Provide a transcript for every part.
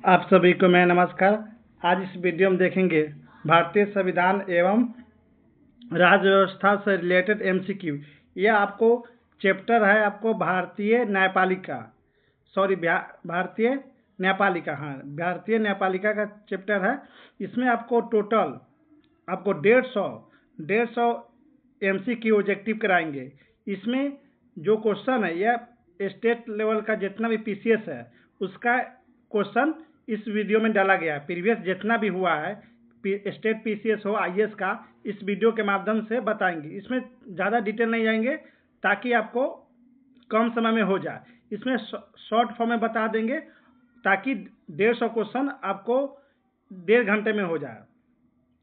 आप सभी को मैं नमस्कार। आज इस वीडियो में देखेंगे भारतीय संविधान एवं राज्य व्यवस्था से रिलेटेड एमसीक्यू। यह आपको चैप्टर है आपको भारतीय न्यायपालिका भारतीय न्यायपालिका भारतीय न्यायपालिका का चैप्टर है। इसमें आपको टोटल आपको 150 एमसीक्यू ऑब्जेक्टिव कराएंगे। इसमें जो क्वेश्चन है यह स्टेट लेवल का जितना भी पीसीएस है उसका क्वेश्चन इस वीडियो में डाला गया है। प्रीवियस जितना भी हुआ है स्टेट पीसीएस हो आईएएस का, इस वीडियो के माध्यम से बताएंगे। इसमें ज़्यादा डिटेल नहीं जाएंगे ताकि आपको कम समय में हो जाए। इसमें शॉर्ट फॉर्म में बता देंगे ताकि 150 क्वेश्चन आपको 1.5 घंटे में हो जाए,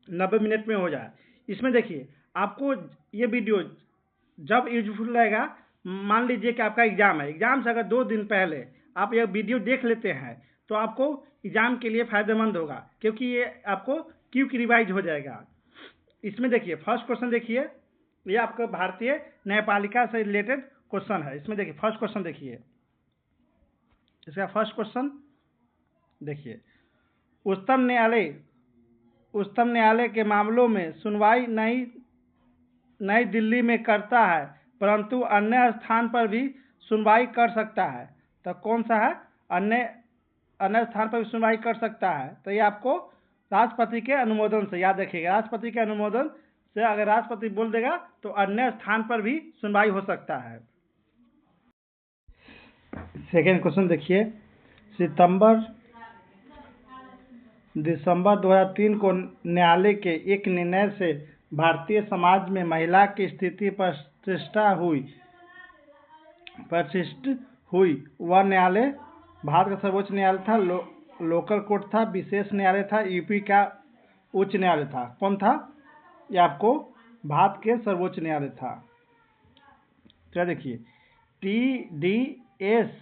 90 मिनट में हो जाए। इसमें देखिए आपको ये वीडियो जब यूजफुल रहेगा, मान लीजिए कि आपका एग्जाम है, एग्जाम से अगर 2 दिन पहले आप यह वीडियो देख लेते हैं तो आपको एग्जाम के लिए फायदेमंद होगा, क्योंकि ये आपको क्विक रिवाइज हो जाएगा। इसमें देखिए फर्स्ट क्वेश्चन देखिए, ये आपका भारतीय न्यायपालिका से रिलेटेड क्वेश्चन है। इसमें देखिए फर्स्ट क्वेश्चन देखिए, इसका फर्स्ट क्वेश्चन देखिए, उच्चतम न्यायालय के मामलों में सुनवाई नई दिल्ली में करता है, परंतु अन्य स्थान पर भी सुनवाई कर सकता है। तो कौन सा है? अन्य स्थान पर भी सुनवाई कर सकता है। तो ये आपको राष्ट्रपति के अनुमोदन से, याद रखिएगा, राष्ट्रपति के अनुमोदन से अगर राष्ट्रपति बोल देगा तो अन्य स्थान पर भी सुनवाई हो सकता है। सेकेंड क्वेश्चन देखिए, दिसंबर 2003 को न्यायालय के एक निर्णय से भारतीय समाज में महिला की स्थिति प्रतिष्ठित हुई। वह न्यायालय भारत का सर्वोच्च न्यायालय था, लोकल कोर्ट था, विशेष न्यायालय था, यूपी का उच्च न्यायालय था। कौन था? यह आपको भारत के सर्वोच्च न्यायालय था। क्या देखिए, TDSAT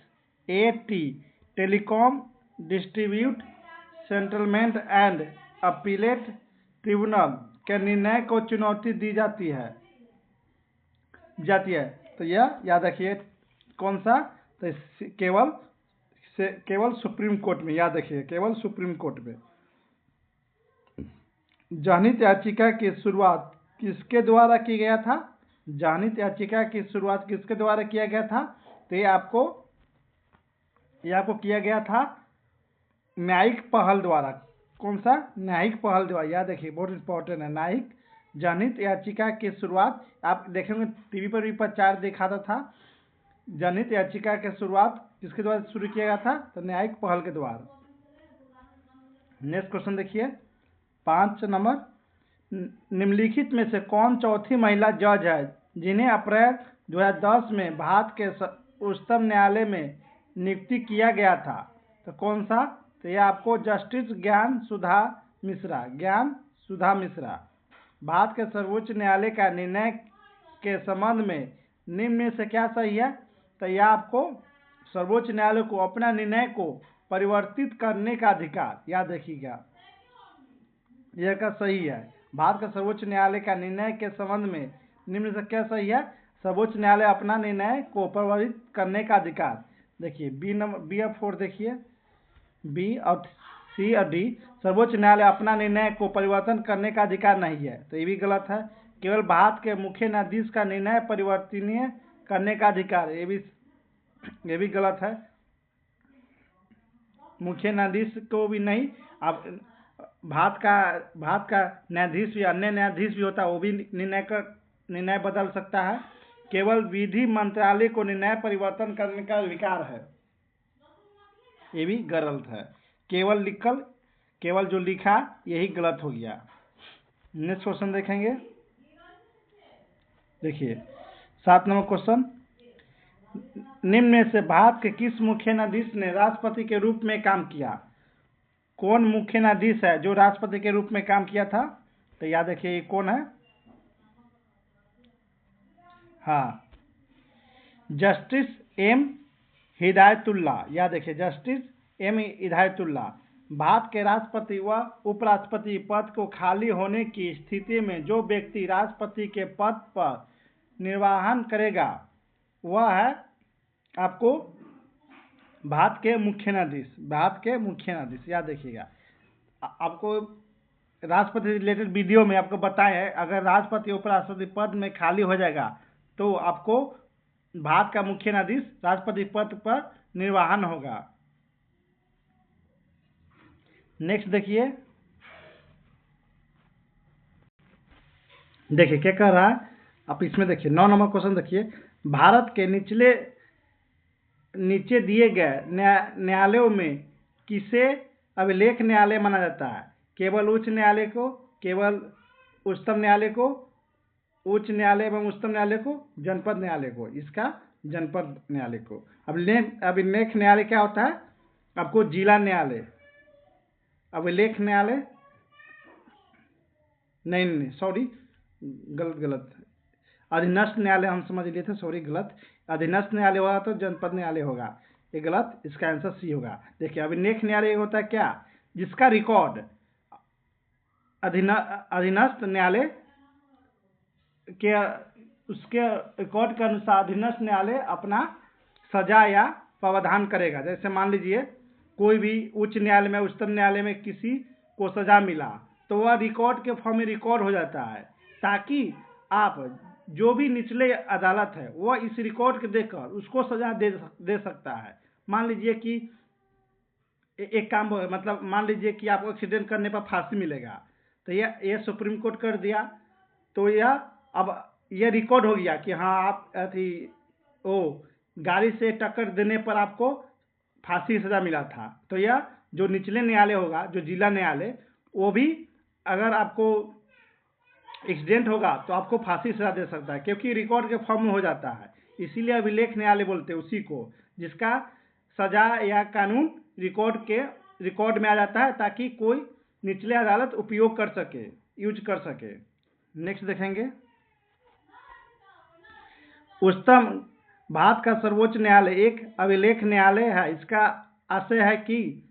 telecom distribute settlement and appellate tribunal के निर्णय को चुनौती दी जाती है। तो यह याद रखिए कौन सा? तो केवल सुप्रीम कोर्ट में, याद रखिए केवल सुप्रीम कोर्ट में। जनहित याचिका की शुरुआत किसके द्वारा की गया था? जनहित याचिका की शुरुआत किसके द्वारा किया गया था? तो ये आपको किया गया था न्यायिक पहल द्वारा। कौन सा? न्यायिक पहल द्वारा। याद रखिए बहुत इंपॉर्टेंट है। न्यायिक जनहित याचिका की शुरुआत आप देखेंगे टीवी पर भी प्रचार दिखाता था। जनहित याचिका की शुरुआत किसके द्वारा शुरू किया गया था? तो न्यायिक पहल के द्वारा। नेक्स्ट क्वेश्चन देखिए, 5 नंबर, निम्नलिखित में से कौन चौथी महिला जज है जिन्हें अप्रैल 2010 में भारत के उच्चतम न्यायालय में नियुक्ति किया गया था? तो कौन सा? तो यह आपको जस्टिस ज्ञान सुधा मिश्रा। भारत के सर्वोच्च न्यायालय का निर्णय के संबंध में निम्न में से क्या सही है? तो यह आपको सर्वोच्च न्यायालय को अपना निर्णय को परिवर्तित करने का अधिकार, याद रखिएगा यह का सही है। भारत का सर्वोच्च न्यायालय का निर्णय के संबंध में निम्न से क्या सही है? सर्वोच्च न्यायालय अपना निर्णय को परिवर्तित करने का अधिकार। देखिए बी और 4 देखिए, बी और सी और डी, सर्वोच्च न्यायालय अपना निर्णय को परिवर्तन करने का अधिकार नहीं है, तो ये भी गलत है। केवल भारत के मुख्य न्यायाधीश का निर्णय परिवर्तनीय करने का अधिकार, ये भी गलत है। मुख्य न्यायाधीश को भी नहीं, अब भारत का न्यायाधीश भी, अन्य न्यायाधीश भी होता है, वो भी निर्णय बदल सकता है। केवल विधि मंत्रालय को निर्णय परिवर्तन करने का अधिकार है, ये भी गलत है। केवल जो लिखा यही गलत हो गया। नेक्स्ट क्वेश्चन देखेंगे, देखिए 7 नंबर क्वेश्चन, निम्न में से भारत के किस मुख्य न्यायाधीश ने राष्ट्रपति के रूप में काम किया? कौन मुख्य न्यायाधीश है जो राष्ट्रपति के रूप में काम किया था? तो याद रखिए कौन है? हाँ, जस्टिस एम हिदायतुल्ला। याद रखिए जस्टिस एम हिदायतुल्ला। भारत के राष्ट्रपति व उपराष्ट्रपति पद को खाली होने की स्थिति में जो व्यक्ति राष्ट्रपति के पद पर निर्वाहन करेगा वह है आपको भारत के मुख्य न्यायाधीश, भारत के मुख्य न्यायाधीश याद रखिएगा। आपको राष्ट्रपति रिलेटेड वीडियो में आपको बताए हैं, अगर राष्ट्रपति उपराष्ट्रपति पद में खाली हो जाएगा तो आपको भारत का मुख्य न्यायाधीश राष्ट्रपति पद पर निर्वाहन होगा। नेक्स्ट देखिए क्या कह रहा है, आप इसमें देखिए 9 नंबर क्वेश्चन देखिए। भारत के नीचे दिए गए न्यायालयों में किसे अभिलेख न्यायालय माना जाता है? केवल उच्च न्यायालय को, केवल उच्चतम न्यायालय को, उच्च न्यायालय एवं उच्चतम न्यायालय को, जनपद न्यायालय को। इसका जनपद न्यायालय को। अभिलेख न्यायालय क्या होता है? आपको जिला न्यायालय, अभिलेख न्यायालय नहीं सॉरी गलत अधीनस्थ न्यायालय हम समझ लिए थे, सॉरी गलत। अधीनस्थ न्यायालय होगा तो जनपद न्यायालय होगा, ये गलत। इसका आंसर सी होगा। देखिए अभिलेख न्यायालय होता है क्या? जिसका रिकॉर्ड अधीनस्थ न्यायालय के उसके रिकॉर्ड के अनुसार अधीनस्थ न्यायालय अपना सजा या प्रावधान करेगा। जैसे मान लीजिए कोई भी उच्च न्यायालय में, उच्चतम न्यायालय में किसी को सजा मिला तो वह रिकॉर्ड के फॉर्म में रिकॉर्ड हो जाता है, ताकि आप जो भी निचले अदालत है वह इस रिकॉर्ड के देखकर उसको सजा दे सकता है। मान लीजिए कि एक काम मतलब मान लीजिए कि आपको एक्सीडेंट करने पर फांसी मिलेगा, तो यह सुप्रीम कोर्ट कर दिया, तो यह अब यह रिकॉर्ड हो गया कि हाँ आप गाड़ी से टक्कर देने पर आपको फांसी सजा मिला था। तो यह जो निचले न्यायालय होगा, जो जिला न्यायालय, वो भी अगर आपको एक्सीडेंट होगा तो आपको फांसी सजा दे सकता है, क्योंकि रिकॉर्ड के फॉर्म में हो जाता है। इसीलिए अभिलेख न्यायालय बोलते हैं उसी को, जिसका सजा या कानून रिकॉर्ड में आ जाता है, ताकि कोई निचले अदालत उपयोग कर सके, यूज कर सके। नेक्स्ट देखेंगे उच्चतम भारत का सर्वोच्च न्यायालय एक अभिलेख न्यायालय है। इसका आशय है कि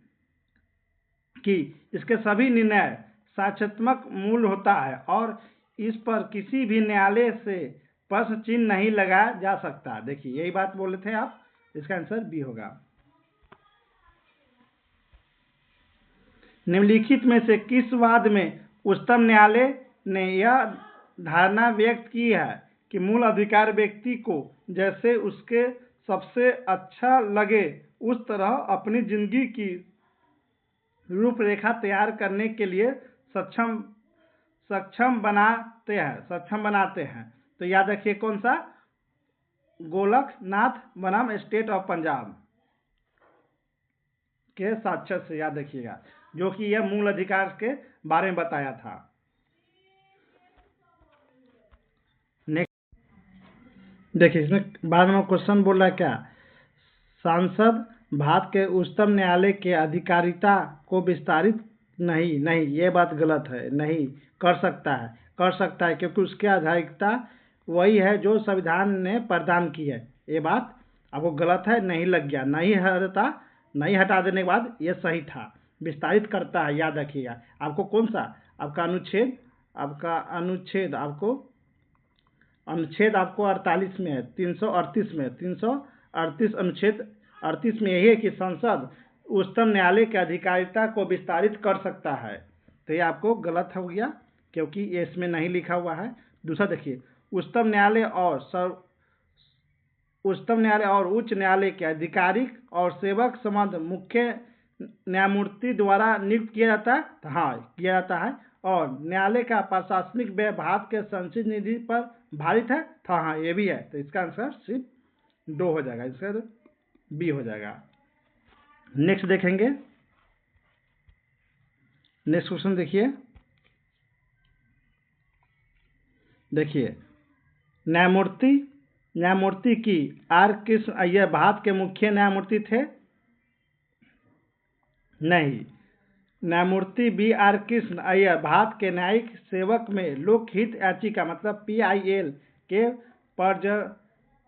इसके सभी निर्णय साक्ष्यात्मक मूल्य होता है और इस पर किसी भी न्यायालय से प्रश्न चिन्ह नहीं लगाया जा सकता। देखिए यही बात बोले थे आप, इसका आंसर बी होगा। निम्नलिखित में से किस वाद में उच्चतम न्यायालय ने यह धारणा व्यक्त की है कि मूल अधिकार व्यक्ति को जैसे उसके सबसे अच्छा लगे उस तरह अपनी जिंदगी की रूपरेखा तैयार करने के लिए सक्षम बनाते हैं। तो याद रखिए कौन सा? गोलकनाथ बनाम स्टेट ऑफ पंजाब के साक्ष्य से याद रखिएगा, जो कि यह मूल अधिकार के बारे में बताया था। नेक्स्ट देखिए इसमें बाद में क्वेश्चन बोल रहा है क्या? सांसद भारत के उच्चतम न्यायालय के अधिकारिता को विस्तारित नहीं, ये बात गलत है। नहीं कर सकता है, क्योंकि उसकी अधिकारिता वही है जो संविधान ने प्रदान की है। ये बात आपको गलत है, नहीं लग गया। नहीं हटा देने के बाद ये सही था। विस्तारित करता है, याद रखिएगा। आपको कौन सा? आपका अनुच्छेद आपको 48 में है, 338 में, 338 अनुच्छेद 38 में यही है कि संसद उच्चतम न्यायालय की अधिकारिता को विस्तारित कर सकता है। तो ये आपको गलत हो गया, क्योंकि ये इसमें नहीं लिखा हुआ है। दूसरा देखिए उच्चतम न्यायालय और उच्च न्यायालय के आधिकारिक और सेवक संबंध मुख्य न्यायमूर्ति द्वारा नियुक्त किया जाता है। तो हाँ किया जाता है। और न्यायालय का प्रशासनिक व्यय भारत के संचित निधि पर भारित है। तो हाँ ये भी है। तो इसका आंसर सिर्फ 2 हो जाएगा, इसका बी हो जाएगा। नेक्स्ट देखेंगे, नेक्स्ट क्वेश्चन देखिए न्यायमूर्ति की आर कृष्ण अय्यर भारत के मुख्य न्यायमूर्ति थे? नहीं। न्यायमूर्ति बी आर कृष्ण अय्यर भारत के न्यायिक सेवक में लोकहित याचिका मतलब PIL के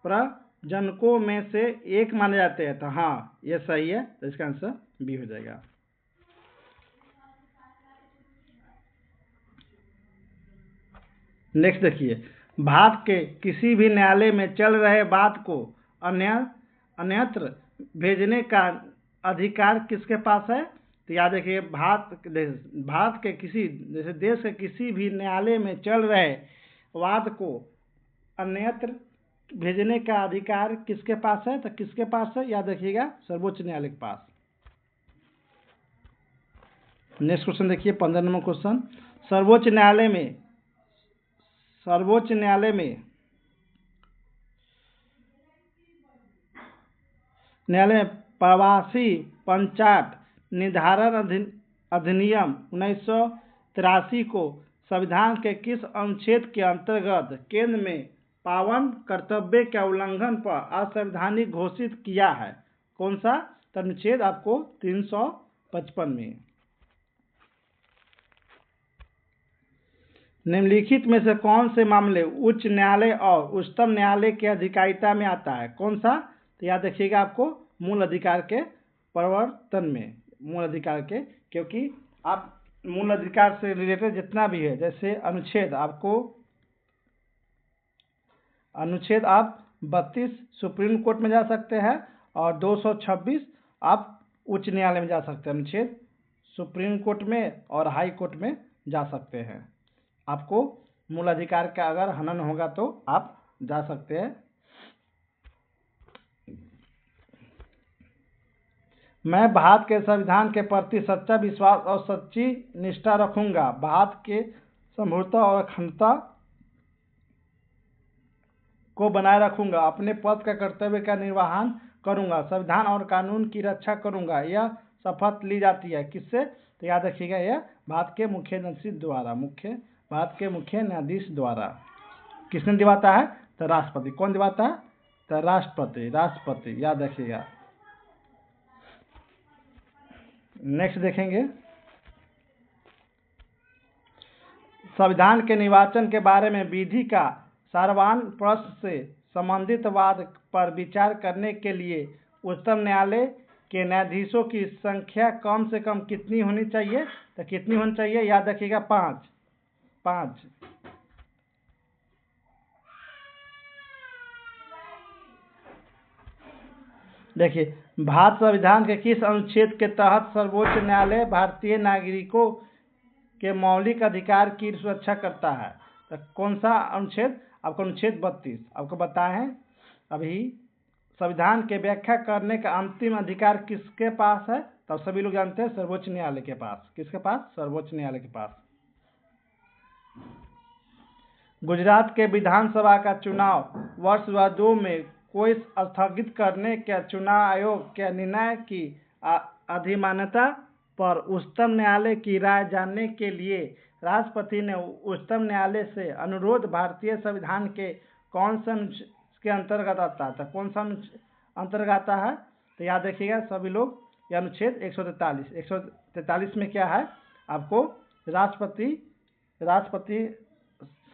प्रजनकों में से एक माने जाते हैं। तो हाँ ये सही है। तो इसका आंसर बी हो जाएगा। नेक्स्ट देखिए भारत के किसी भी न्यायालय में चल रहे वाद को अन्यत्र भेजने का अधिकार किसके पास है? तो याद रखिए, भारत के किसी जैसे देश के किसी भी न्यायालय में चल रहे वाद को अन्यत्र भेजने का अधिकार किसके पास है? तो किसके पास है? याद रखिएगा, सर्वोच्च न्यायालय के पास। नेक्स्ट क्वेश्चन देखिए, 15 नंबर क्वेश्चन। सर्वोच्च न्यायालय में प्रवासी पंचायत निर्धारण अधिनियम 1983 को संविधान के किस अनुच्छेद के अंतर्गत केंद्र में पावन कर्तव्य के उल्लंघन पर असंवैधानिक घोषित किया है? कौन सा? अनुच्छेद आपको 355 में। निम्नलिखित में से कौन से मामले उच्च न्यायालय और उच्चतम न्यायालय के अधिकारिता में आता है? कौन सा? तो याद रखिएगा, आपको मूल अधिकार के प्रवर्तन में, मूल अधिकार के, क्योंकि आप मूल अधिकार से रिलेटेड जितना भी है, जैसे अनुच्छेद आप 32 सुप्रीम कोर्ट में जा सकते हैं और 226 आप उच्च न्यायालय में जा सकते हैं। अनुच्छेद सुप्रीम कोर्ट में और हाई कोर्ट में जा सकते हैं। आपको मूल अधिकार का अगर हनन होगा तो आप जा सकते हैं। मैं भारत के संविधान के प्रति सच्चा विश्वास और सच्ची निष्ठा रखूंगा। भारत के संप्रभुता और अखंडता को बनाए रखूंगा। अपने पद का कर्तव्य का निर्वहन करूंगा। संविधान और कानून की रक्षा करूंगा। यह शपथ ली जाती है किससे? तो याद रखिएगा, यह भारत के मुख्य न्यायाधीश द्वारा। किसने दिवाता है? तो राष्ट्रपति। कौन दिवाता है? तो राष्ट्रपति, याद रखिएगा। नेक्स्ट देखेंगे, संविधान के निर्वाचन के बारे में विधि का सारवान प्रश्न से संबंधित वाद पर विचार करने के लिए उच्चतम न्यायालय के न्यायाधीशों की संख्या कम से कम कितनी होनी चाहिए? तो कितनी होनी चाहिए? याद रखिएगा, 5। देखिए, भारत संविधान के किस अनुच्छेद के तहत सर्वोच्च न्यायालय भारतीय नागरिकों के मौलिक अधिकार की सुरक्षा करता है? तो कौन सा अनुच्छेद? आपको अनुच्छेद 32 आपको बताए हैं अभी। संविधान के व्याख्या करने का अंतिम अधिकार किसके पास है? तो सभी लोग जानते हैं, सर्वोच्च न्यायालय के पास। किसके पास? सर्वोच्च न्यायालय के पास। गुजरात के विधानसभा का चुनाव वर्ष 2002 में कोई स्थगित करने के चुनाव आयोग के निर्णय की अधिमान्यता पर उच्चतम न्यायालय की राय जानने के लिए राष्ट्रपति ने उच्चतम न्यायालय से अनुरोध भारतीय संविधान के कौन से अनुच्छेद के अंतर्गत आता है? कौन सा अंतर्गत आता है? तो याद रखिएगा सभी लोग, यह अनुच्छेद 143 में क्या है? आपको राष्ट्रपति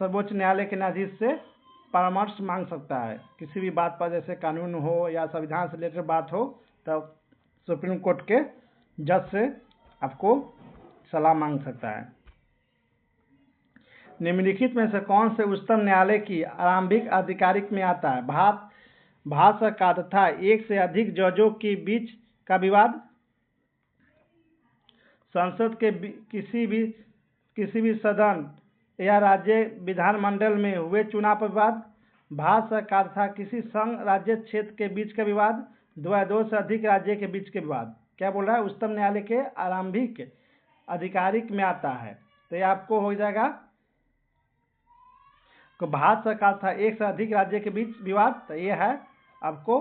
सर्वोच्च न्यायालय के न्यायाधीश से परामर्श मांग सकता है किसी भी बात पर, जैसे कानून हो या संविधान से रिलेटेड बात हो, तब सुप्रीम कोर्ट के जज से आपको सलाह मांग सकता है। निम्नलिखित में से कौन से उच्चतम न्यायालय की आरंभिक आधिकारिक में आता है? भारत सरकार तथा एक से अधिक जजों के बीच का विवाद, संसद के किसी भी सदन या राज्य विधानमंडल में हुए चुनाव पर विवाद, भारत सरकार तथा किसी संघ राज्य क्षेत्र के बीच का विवाद, दो से अधिक राज्य के बीच के विवाद। क्या बोल रहा है? उच्चतम न्यायालय के आरंभिक आधिकारिक में आता है। तो ये आपको हो जाएगा तो भारत सरकार तथा एक से अधिक राज्य के बीच विवाद, तो ये है आपको।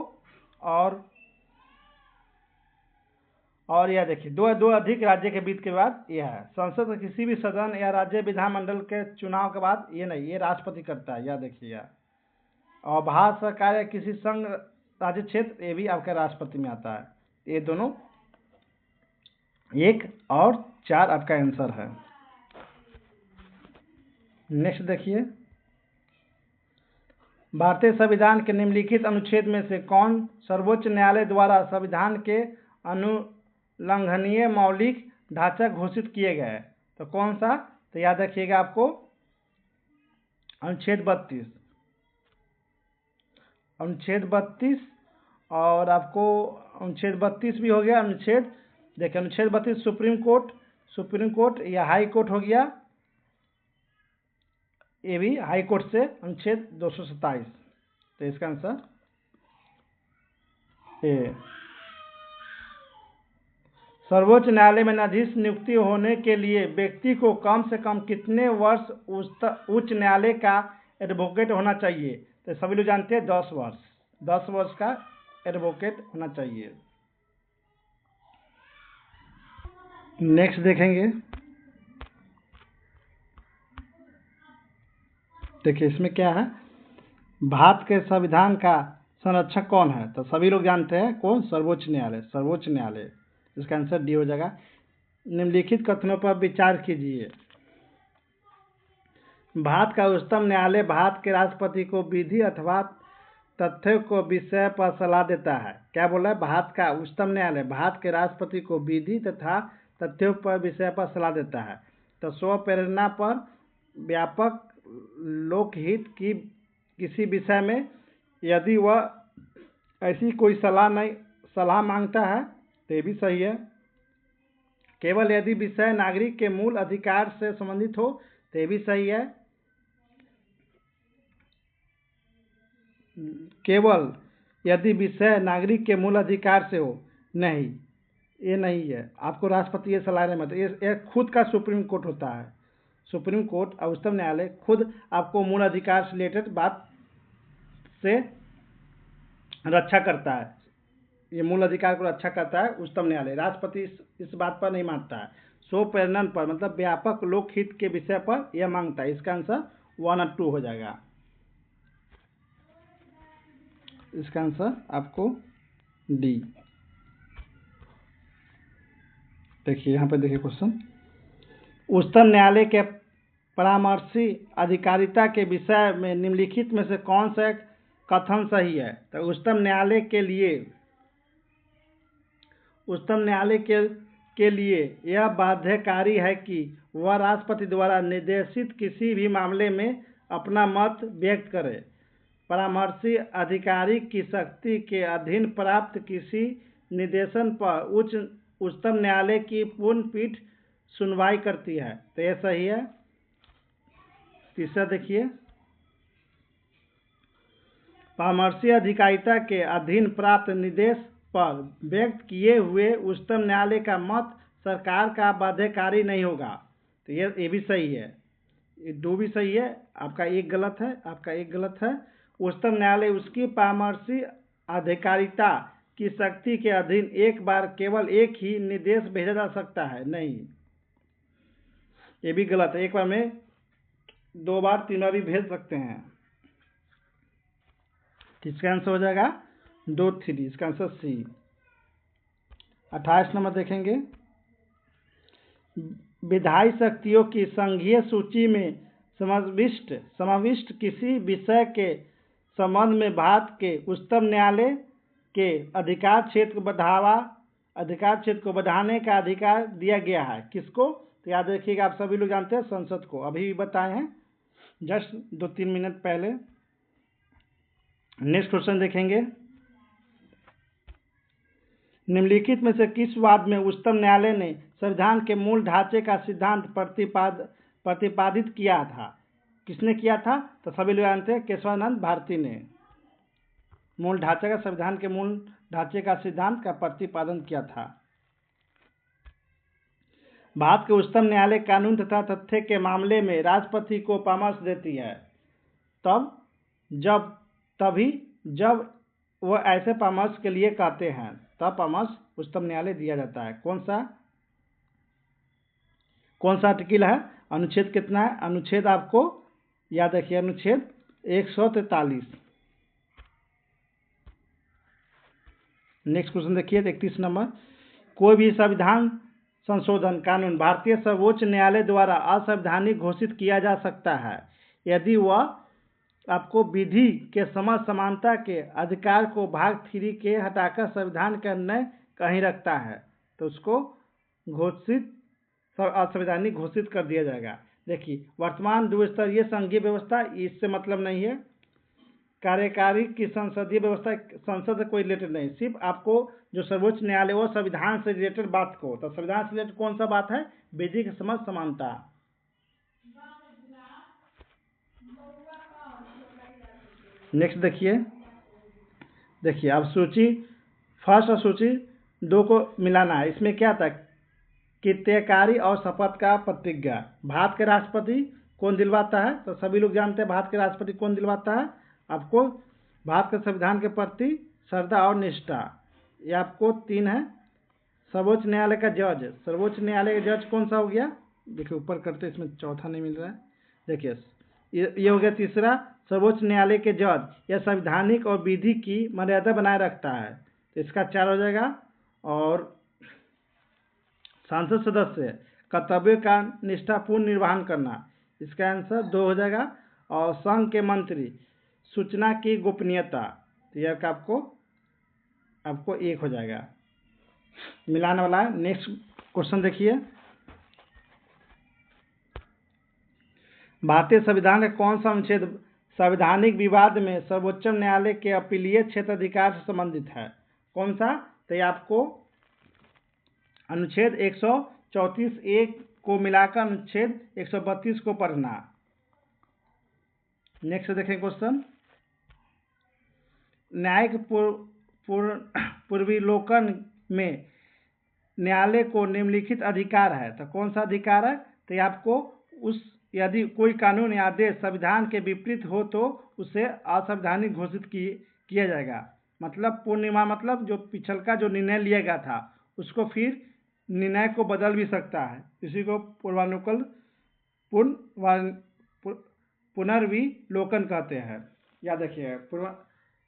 और यह देखिए, दो अधिक राज्य के बीच के विवाद यह है। संसद के किसी भी सदन या राज्य विधानमंडल के चुनाव के बाद ये नहीं, ये राष्ट्रपति करता है, याद देखिएगा। और भारत सरकार या किसी संघ राज्य क्षेत्र, ये भी आपका राष्ट्रपति में आता है। ये दोनों 1 और 4 आपका आंसर है। नेक्स्ट देखिए, भारतीय संविधान के निम्नलिखित अनुच्छेद में से कौन सर्वोच्च न्यायालय द्वारा संविधान के अनुल्लंघनीय मौलिक ढांचा घोषित किए गए? तो कौन सा? तो याद रखिएगा आपको अनुच्छेद 32 और आपको अनुच्छेद 32 भी हो गया। अनुच्छेद देखिए, अनुच्छेद 32 सुप्रीम कोर्ट या हाई कोर्ट हो गया, ये भी हाई कोर्ट से अनुच्छेद 227। तो इसका आंसर ए। सर्वोच्च न्यायालय में न्यायाधीश नियुक्ति होने के लिए व्यक्ति को कम से कम कितने वर्ष उच्च न्यायालय का एडवोकेट होना चाहिए? तो सभी लोग जानते हैं 10 वर्ष। 10 वर्ष का एडवोकेट होना चाहिए। नेक्स्ट देखेंगे, देखिए इसमें क्या है, भारत के संविधान का संरक्षक कौन है? तो सभी लोग जानते हैं कौन? सर्वोच्च न्यायालय। सर्वोच्च न्यायालय, इसका आंसर डी हो जाएगा। निम्नलिखित कथनों पर विचार कीजिए। भारत का उच्चतम न्यायालय भारत के राष्ट्रपति को विधि अथवा तथ्यों को विषय पर सलाह देता है। क्या बोला है? भारत का उच्चतम न्यायालय भारत के राष्ट्रपति को विधि तथा तथ्यों पर विषय पर सलाह देता है। तो स्व प्रेरणा पर व्यापक लोकहित की किसी विषय में यदि वह ऐसी कोई सलाह मांगता है तो ये भी सही है। केवल यदि विषय नागरिक के मूल अधिकार से संबंधित हो तो ये भी सही है। केवल यदि विषय नागरिक के मूल अधिकार से हो, नहीं, ये नहीं है। आपको राष्ट्रपति ये सलाह नहीं, मतलब ये खुद का सुप्रीम कोर्ट होता है। सुप्रीम कोर्ट और उच्चतम न्यायालय खुद आपको मूल अधिकार से रिलेटेड बात से रक्षा करता है। ये मूल अधिकार को रक्षा करता है उच्चतम न्यायालय। राष्ट्रपति इस बात पर नहीं मानता है। स्व प्रेरणा पर मतलब व्यापक लोकहित के विषय पर यह मांगता है। इसका आंसर 1 और 2 हो जाएगा। इसका आंसर आपको डी। देखिए यहाँ पे देखिए क्वेश्चन, उच्चतम न्यायालय के परामर्शी अधिकारिता के विषय में निम्नलिखित में से कौन सा कथन सही है? तो उच्चतम न्यायालय के लिए यह बाध्यकारी है कि वह राष्ट्रपति द्वारा निर्देशित किसी भी मामले में अपना मत व्यक्त करे। परामर्शी अधिकारी की शक्ति के अधीन प्राप्त किसी निर्देशन पर उच्चतम न्यायालय की पूर्ण पीठ सुनवाई करती है। तो यह सही है। तीसरा देखिए, परामर्शी अधिकारिता के अधीन प्राप्त निर्देश पर व्यक्त किए हुए उच्चतम न्यायालय का मत सरकार का बाध्यकारी नहीं होगा। तो ये भी सही है। ये 2 भी सही है। आपका एक गलत है। उच्चतम न्यायालय उसकी परामर्शी अधिकारिता की शक्ति के अधीन एक बार केवल एक ही निर्देश भेजा जा सकता है, नहीं, ये भी गलत है। एक बार में 2 बार 3 बार भी भेज सकते हैं। किसका आंसर हो जाएगा? 2, 3। इसका आंसर सी। 28 नंबर देखेंगे, विधायी शक्तियों की संघीय सूची में समाविष्ट किसी विषय के संबंध में भारत के उच्चतम न्यायालय के अधिकार क्षेत्र को बढ़ाने का अधिकार दिया गया है। किसको? तो याद रखिएगा, आप सभी लोग जानते हैं, संसद को। अभी भी बताए हैं जस्ट 2-3 मिनट पहले। नेक्स्ट क्वेश्चन देखेंगे, निम्नलिखित में से किस वाद में उच्चतम न्यायालय ने संविधान के मूल ढांचे का सिद्धांत प्रतिपादित किया था? किसने किया था? तो सभी लोग जानते हैं, केशवानंद भारती ने मूल ढांचे का, संविधान के मूल ढांचे का सिद्धांत का प्रतिपादन किया था। भारत के उच्चतम न्यायालय कानून तथा तथ्य के मामले में राष्ट्रपति को परामर्श देती है जब वह ऐसे परामर्श के लिए कहते हैं, तब परामर्श उच्चतम न्यायालय दिया जाता है। कौन सा आर्टिकल है? अनुच्छेद कितना है? अनुच्छेद आपको याद रखिए, अनुच्छेद 143। नेक्स्ट क्वेश्चन देखिए 31 नंबर, कोई भी संविधान संशोधन कानून भारतीय सर्वोच्च न्यायालय द्वारा असंवैधानिक घोषित किया जा सकता है यदि वह आपको विधि के समानता के अधिकार को भाग 3 के हटाकर संविधान के अन्य कहीं रखता है, तो उसको असंवैधानिक घोषित कर दिया जाएगा। देखिए, वर्तमान द्विस्तरीय संघीय व्यवस्था, इससे मतलब नहीं है। कार्यकारी की संसदीय व्यवस्था संसद से कोई रिलेटेड नहीं, सिर्फ आपको जो सर्वोच्च न्यायालय वो संविधान से रिलेटेड बात को, तो संविधान से रिलेटेड कौन सा बात है? विधि समझ समानता। नेक्स्ट देखिए अब सूची फर्स्ट और सूची 2 को मिलाना है। इसमें क्या था? कित्यकारी और शपथ का प्रतिज्ञा। भारत के राष्ट्रपति कौन दिलवाता है? तो सभी लोग जानते हैं भारत के राष्ट्रपति कौन दिलवाता है आपको? भारत के संविधान के प्रति श्रद्धा और निष्ठा। ये आपको 3 है। सर्वोच्च न्यायालय का जज, सर्वोच्च न्यायालय का जज कौन सा हो गया? देखिए ऊपर करते, इसमें चौथा नहीं मिल रहा है। देखिए ये हो गया तीसरा, सर्वोच्च न्यायालय के जज यह संवैधानिक और विधि की मर्यादा बनाए रखता है, तो इसका 4 हो जाएगा। और संसद सदस्य कर्तव्य का निष्ठापूर्ण निर्वहन करना, इसका आंसर 2 हो जाएगा। और संघ के मंत्री सूचना की गोपनीयता, तो यह आपको 1 हो जाएगा। मिलाने वाला है। नेक्स्ट क्वेश्चन देखिए, भारतीय संविधान का कौन सा अनुच्छेद संवैधानिक विवाद में सर्वोच्च न्यायालय के अपीलीय क्षेत्र अधिकार से संबंधित है? कौन सा? तो ये आपको अनुच्छेद 134(1) को मिलाकर अनुच्छेद 132 को पढ़ना। नेक्स्ट देखें क्वेश्चन, न्यायिक पूर्वावलोकन में न्यायालय को निम्नलिखित अधिकार है, तो कौन सा अधिकार है? तो ये आपको यदि कोई कानून या आदेश संविधान के विपरीत हो तो उसे असंवैधानिक घोषित किया जाएगा। मतलब पूर्णिमा, मतलब जो पिछलका जो निर्णय लिया गया था उसको फिर निर्णय को बदल भी सकता है, इसी को पुनर्विलोकन कहते हैं। याद रखिए,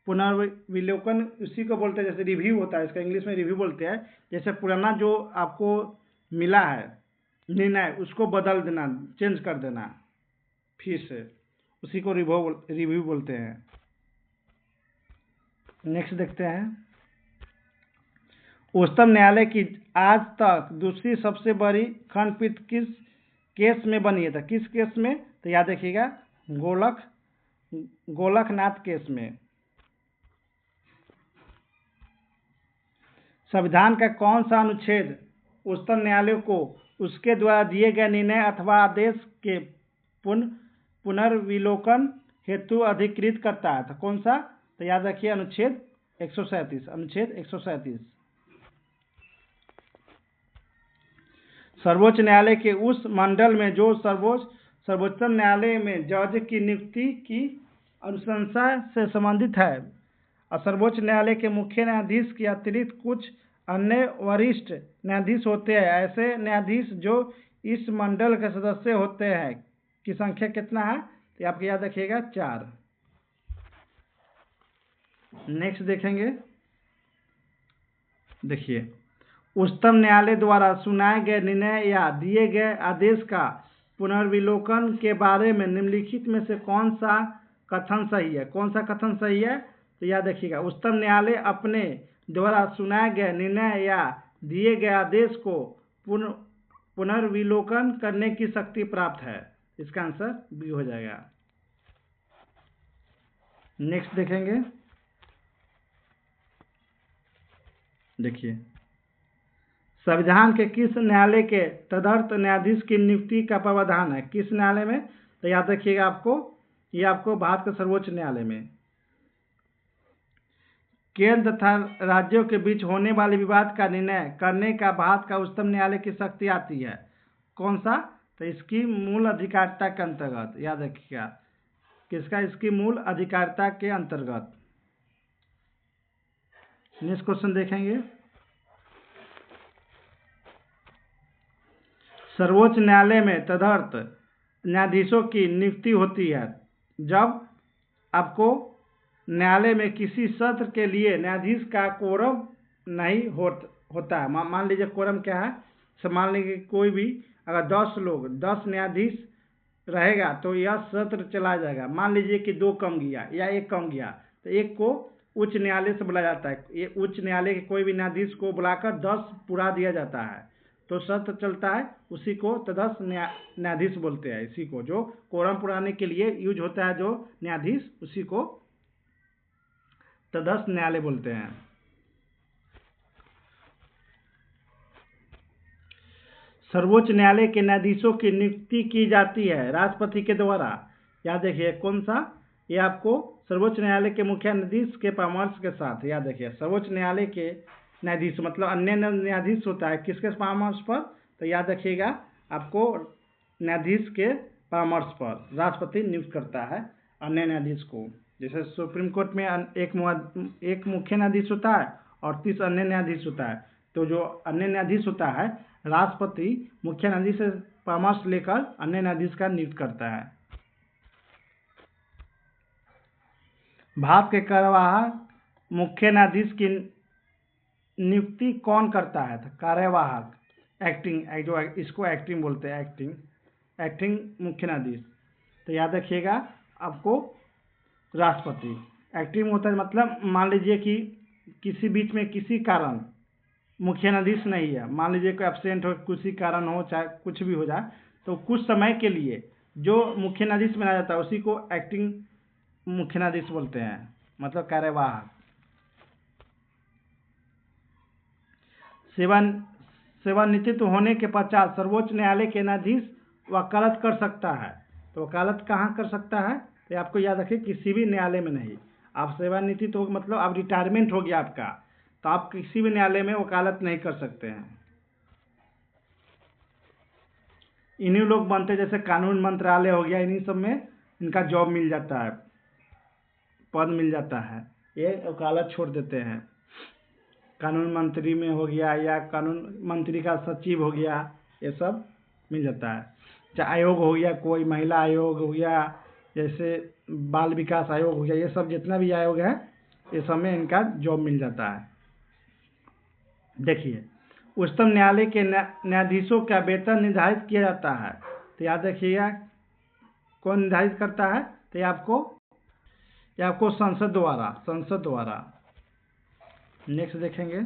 पुनर्विलोकन उसी को बोलते हैं, जैसे रिव्यू होता है, इसका इंग्लिश में रिव्यू बोलते हैं। जैसे पुराना जो आपको मिला है निर्णय उसको बदल देना, चेंज कर देना फिर से, उसी को रिव्यू बोलते हैं। नेक्स्ट देखते हैं, उच्चतम न्यायालय की आज तक दूसरी सबसे बड़ी खंडपीठ किस केस में बनी है? था किस केस में? तो याद रखिएगा, गोलकनाथ केस में। संविधान का कौन सा अनुच्छेद उच्चतम न्यायालय को उसके द्वारा दिए गए निर्णय अथवा आदेश के पुनर्विलोकन हेतु अधिकृत करता है? तो कौन सा? तो याद रखिए अनुच्छेद 137। अनुच्छेद 137। सर्वोच्च न्यायालय के उस मंडल में जो सर्वोच्च न्यायालय में जज की नियुक्ति की अनुशंसा से संबंधित है, और सर्वोच्च न्यायालय के मुख्य न्यायाधीश के अतिरिक्त कुछ अन्य वरिष्ठ न्यायाधीश होते हैं। ऐसे न्यायाधीश जो इस मंडल के सदस्य होते हैं की संख्या कितना है? तो आपको याद रखिएगा 4। नेक्स्ट देखेंगे, देखिए उच्चतम न्यायालय द्वारा सुनाए गए निर्णय या दिए गए आदेश का पुनर्विलोकन के बारे में निम्नलिखित में से कौन सा कथन सही है? कौन सा कथन सही है? तो याद रखिएगा, उच्चतम न्यायालय अपने द्वारा सुनाए गए निर्णय या दिए गए आदेश को पुनर्विलोकन करने की शक्ति प्राप्त है। इसका आंसर बी हो जाएगा। नेक्स्ट देखेंगे, देखिए संविधान के किस न्यायालय के तदर्थ न्यायाधीश की नियुक्ति का प्रावधान है? किस न्यायालय में? तो याद रखिएगा, आपको भारत के सर्वोच्च न्यायालय में। केंद्र तथा राज्यों के बीच होने वाले विवाद का निर्णय करने का भारत का उच्चतम न्यायालय की शक्ति आती है। कौन सा? तो इसकी मूल अधिकारिता के अंतर्गत। याद रखिएगा, किसका? इसकी मूल अधिकारिता के अंतर्गत। नेक्स्ट क्वेश्चन देखेंगे, सर्वोच्च न्यायालय में तदर्थ न्यायाधीशों की नियुक्ति होती है जब आपको न्यायालय में किसी सत्र के लिए न्यायाधीश का कोरम नहीं होता है। मान लीजिए कोरम क्या है? मान लीजिए कोई भी अगर 10 न्यायाधीश रहेगा तो यह सत्र चला जाएगा। मान लीजिए कि 2 कम गया या 1 कम गया, तो 1 को उच्च न्यायालय से बुलाया जाता है। ये उच्च न्यायालय के कोई भी न्यायाधीश को बुलाकर 10 पूरा दिया जाता है, तो सत्र चलता है। उसी को तदर्थ न्यायाधीश बोलते हैं। इसी को जो कोरम पुराने के लिए यूज होता है जो न्यायाधीश, उसी को तदस्थ न्यायालय बोलते हैं। सर्वोच्च न्यायालय के न्यायाधीशों की नियुक्ति की जाती है राष्ट्रपति के द्वारा। याद रखिए कौन सा, ये आपको सर्वोच्च न्यायालय के मुख्य न्यायाधीश के परामर्श के साथ। याद रखिए सर्वोच्च न्यायालय के न्यायाधीश मतलब अन्य न्यायाधीश होता है किसके परामर्श पर, तो याद रखिएगा आपको न्यायाधीश के परामर्श पर राष्ट्रपति नियुक्त करता है अन्य न्यायाधीश को। जैसे सुप्रीम कोर्ट में एक मुख्य न्यायाधीश होता है और 30 अन्य न्यायाधीश होता है, तो जो अन्य न्यायाधीश होता है राष्ट्रपति मुख्य न्यायाधीश से परामर्श लेकर अन्य न्यायाधीश का नियुक्त करता है। भारत के कार्यवाहक मुख्य न्यायाधीश की नियुक्ति कौन करता है, तो कार्यवाहक एक्टिंग, जो इसको एक्टिंग बोलते हैं, एक्टिंग मुख्य न्यायाधीश। तो याद रखिएगा आपको राष्ट्रपति एक्टिंग होता है, मतलब मान लीजिए कि किसी बीच में किसी कारण मुख्य न्यायाधीश नहीं है, मान लीजिए कोई एब्सेंट हो, किसी कारण हो, चाहे कुछ भी हो जाए, तो कुछ समय के लिए जो मुख्य न्यायाधीश बनाया जाता है उसी को एक्टिंग मुख्य न्यायाधीश बोलते हैं, मतलब कार्यवाहक। सेवानिवृत्त होने के पश्चात सर्वोच्च न्यायालय के न्यायाधीश वकालत कर सकता है। तो वकालत कहाँ कर सकता है, तो आपको याद रखिए किसी भी न्यायालय में नहीं। आप सेवानिवृत्त हो मतलब आप रिटायरमेंट हो गया आपका, तो आप किसी भी न्यायालय में वकालत नहीं कर सकते हैं। इन्हीं लोग बनते, जैसे कानून मंत्रालय हो गया, इन्हीं सब में इनका जॉब मिल जाता है, पद मिल जाता है, ये वकालत छोड़ देते हैं। कानून मंत्री में हो गया या कानून मंत्री का सचिव हो गया, ये सब मिल जाता है। चाहे आयोग हो गया, कोई महिला आयोग हो गया, जैसे बाल विकास आयोग हो गया, ये सब जितना भी आयोग है ये सब में इनका जॉब मिल जाता है। देखिए उच्चतम न्यायालय के न्यायाधीशों का वेतन निर्धारित किया जाता है, तो याद रखिएगा कौन निर्धारित करता है, तो ये आपको संसद द्वारा। नेक्स्ट देखेंगे,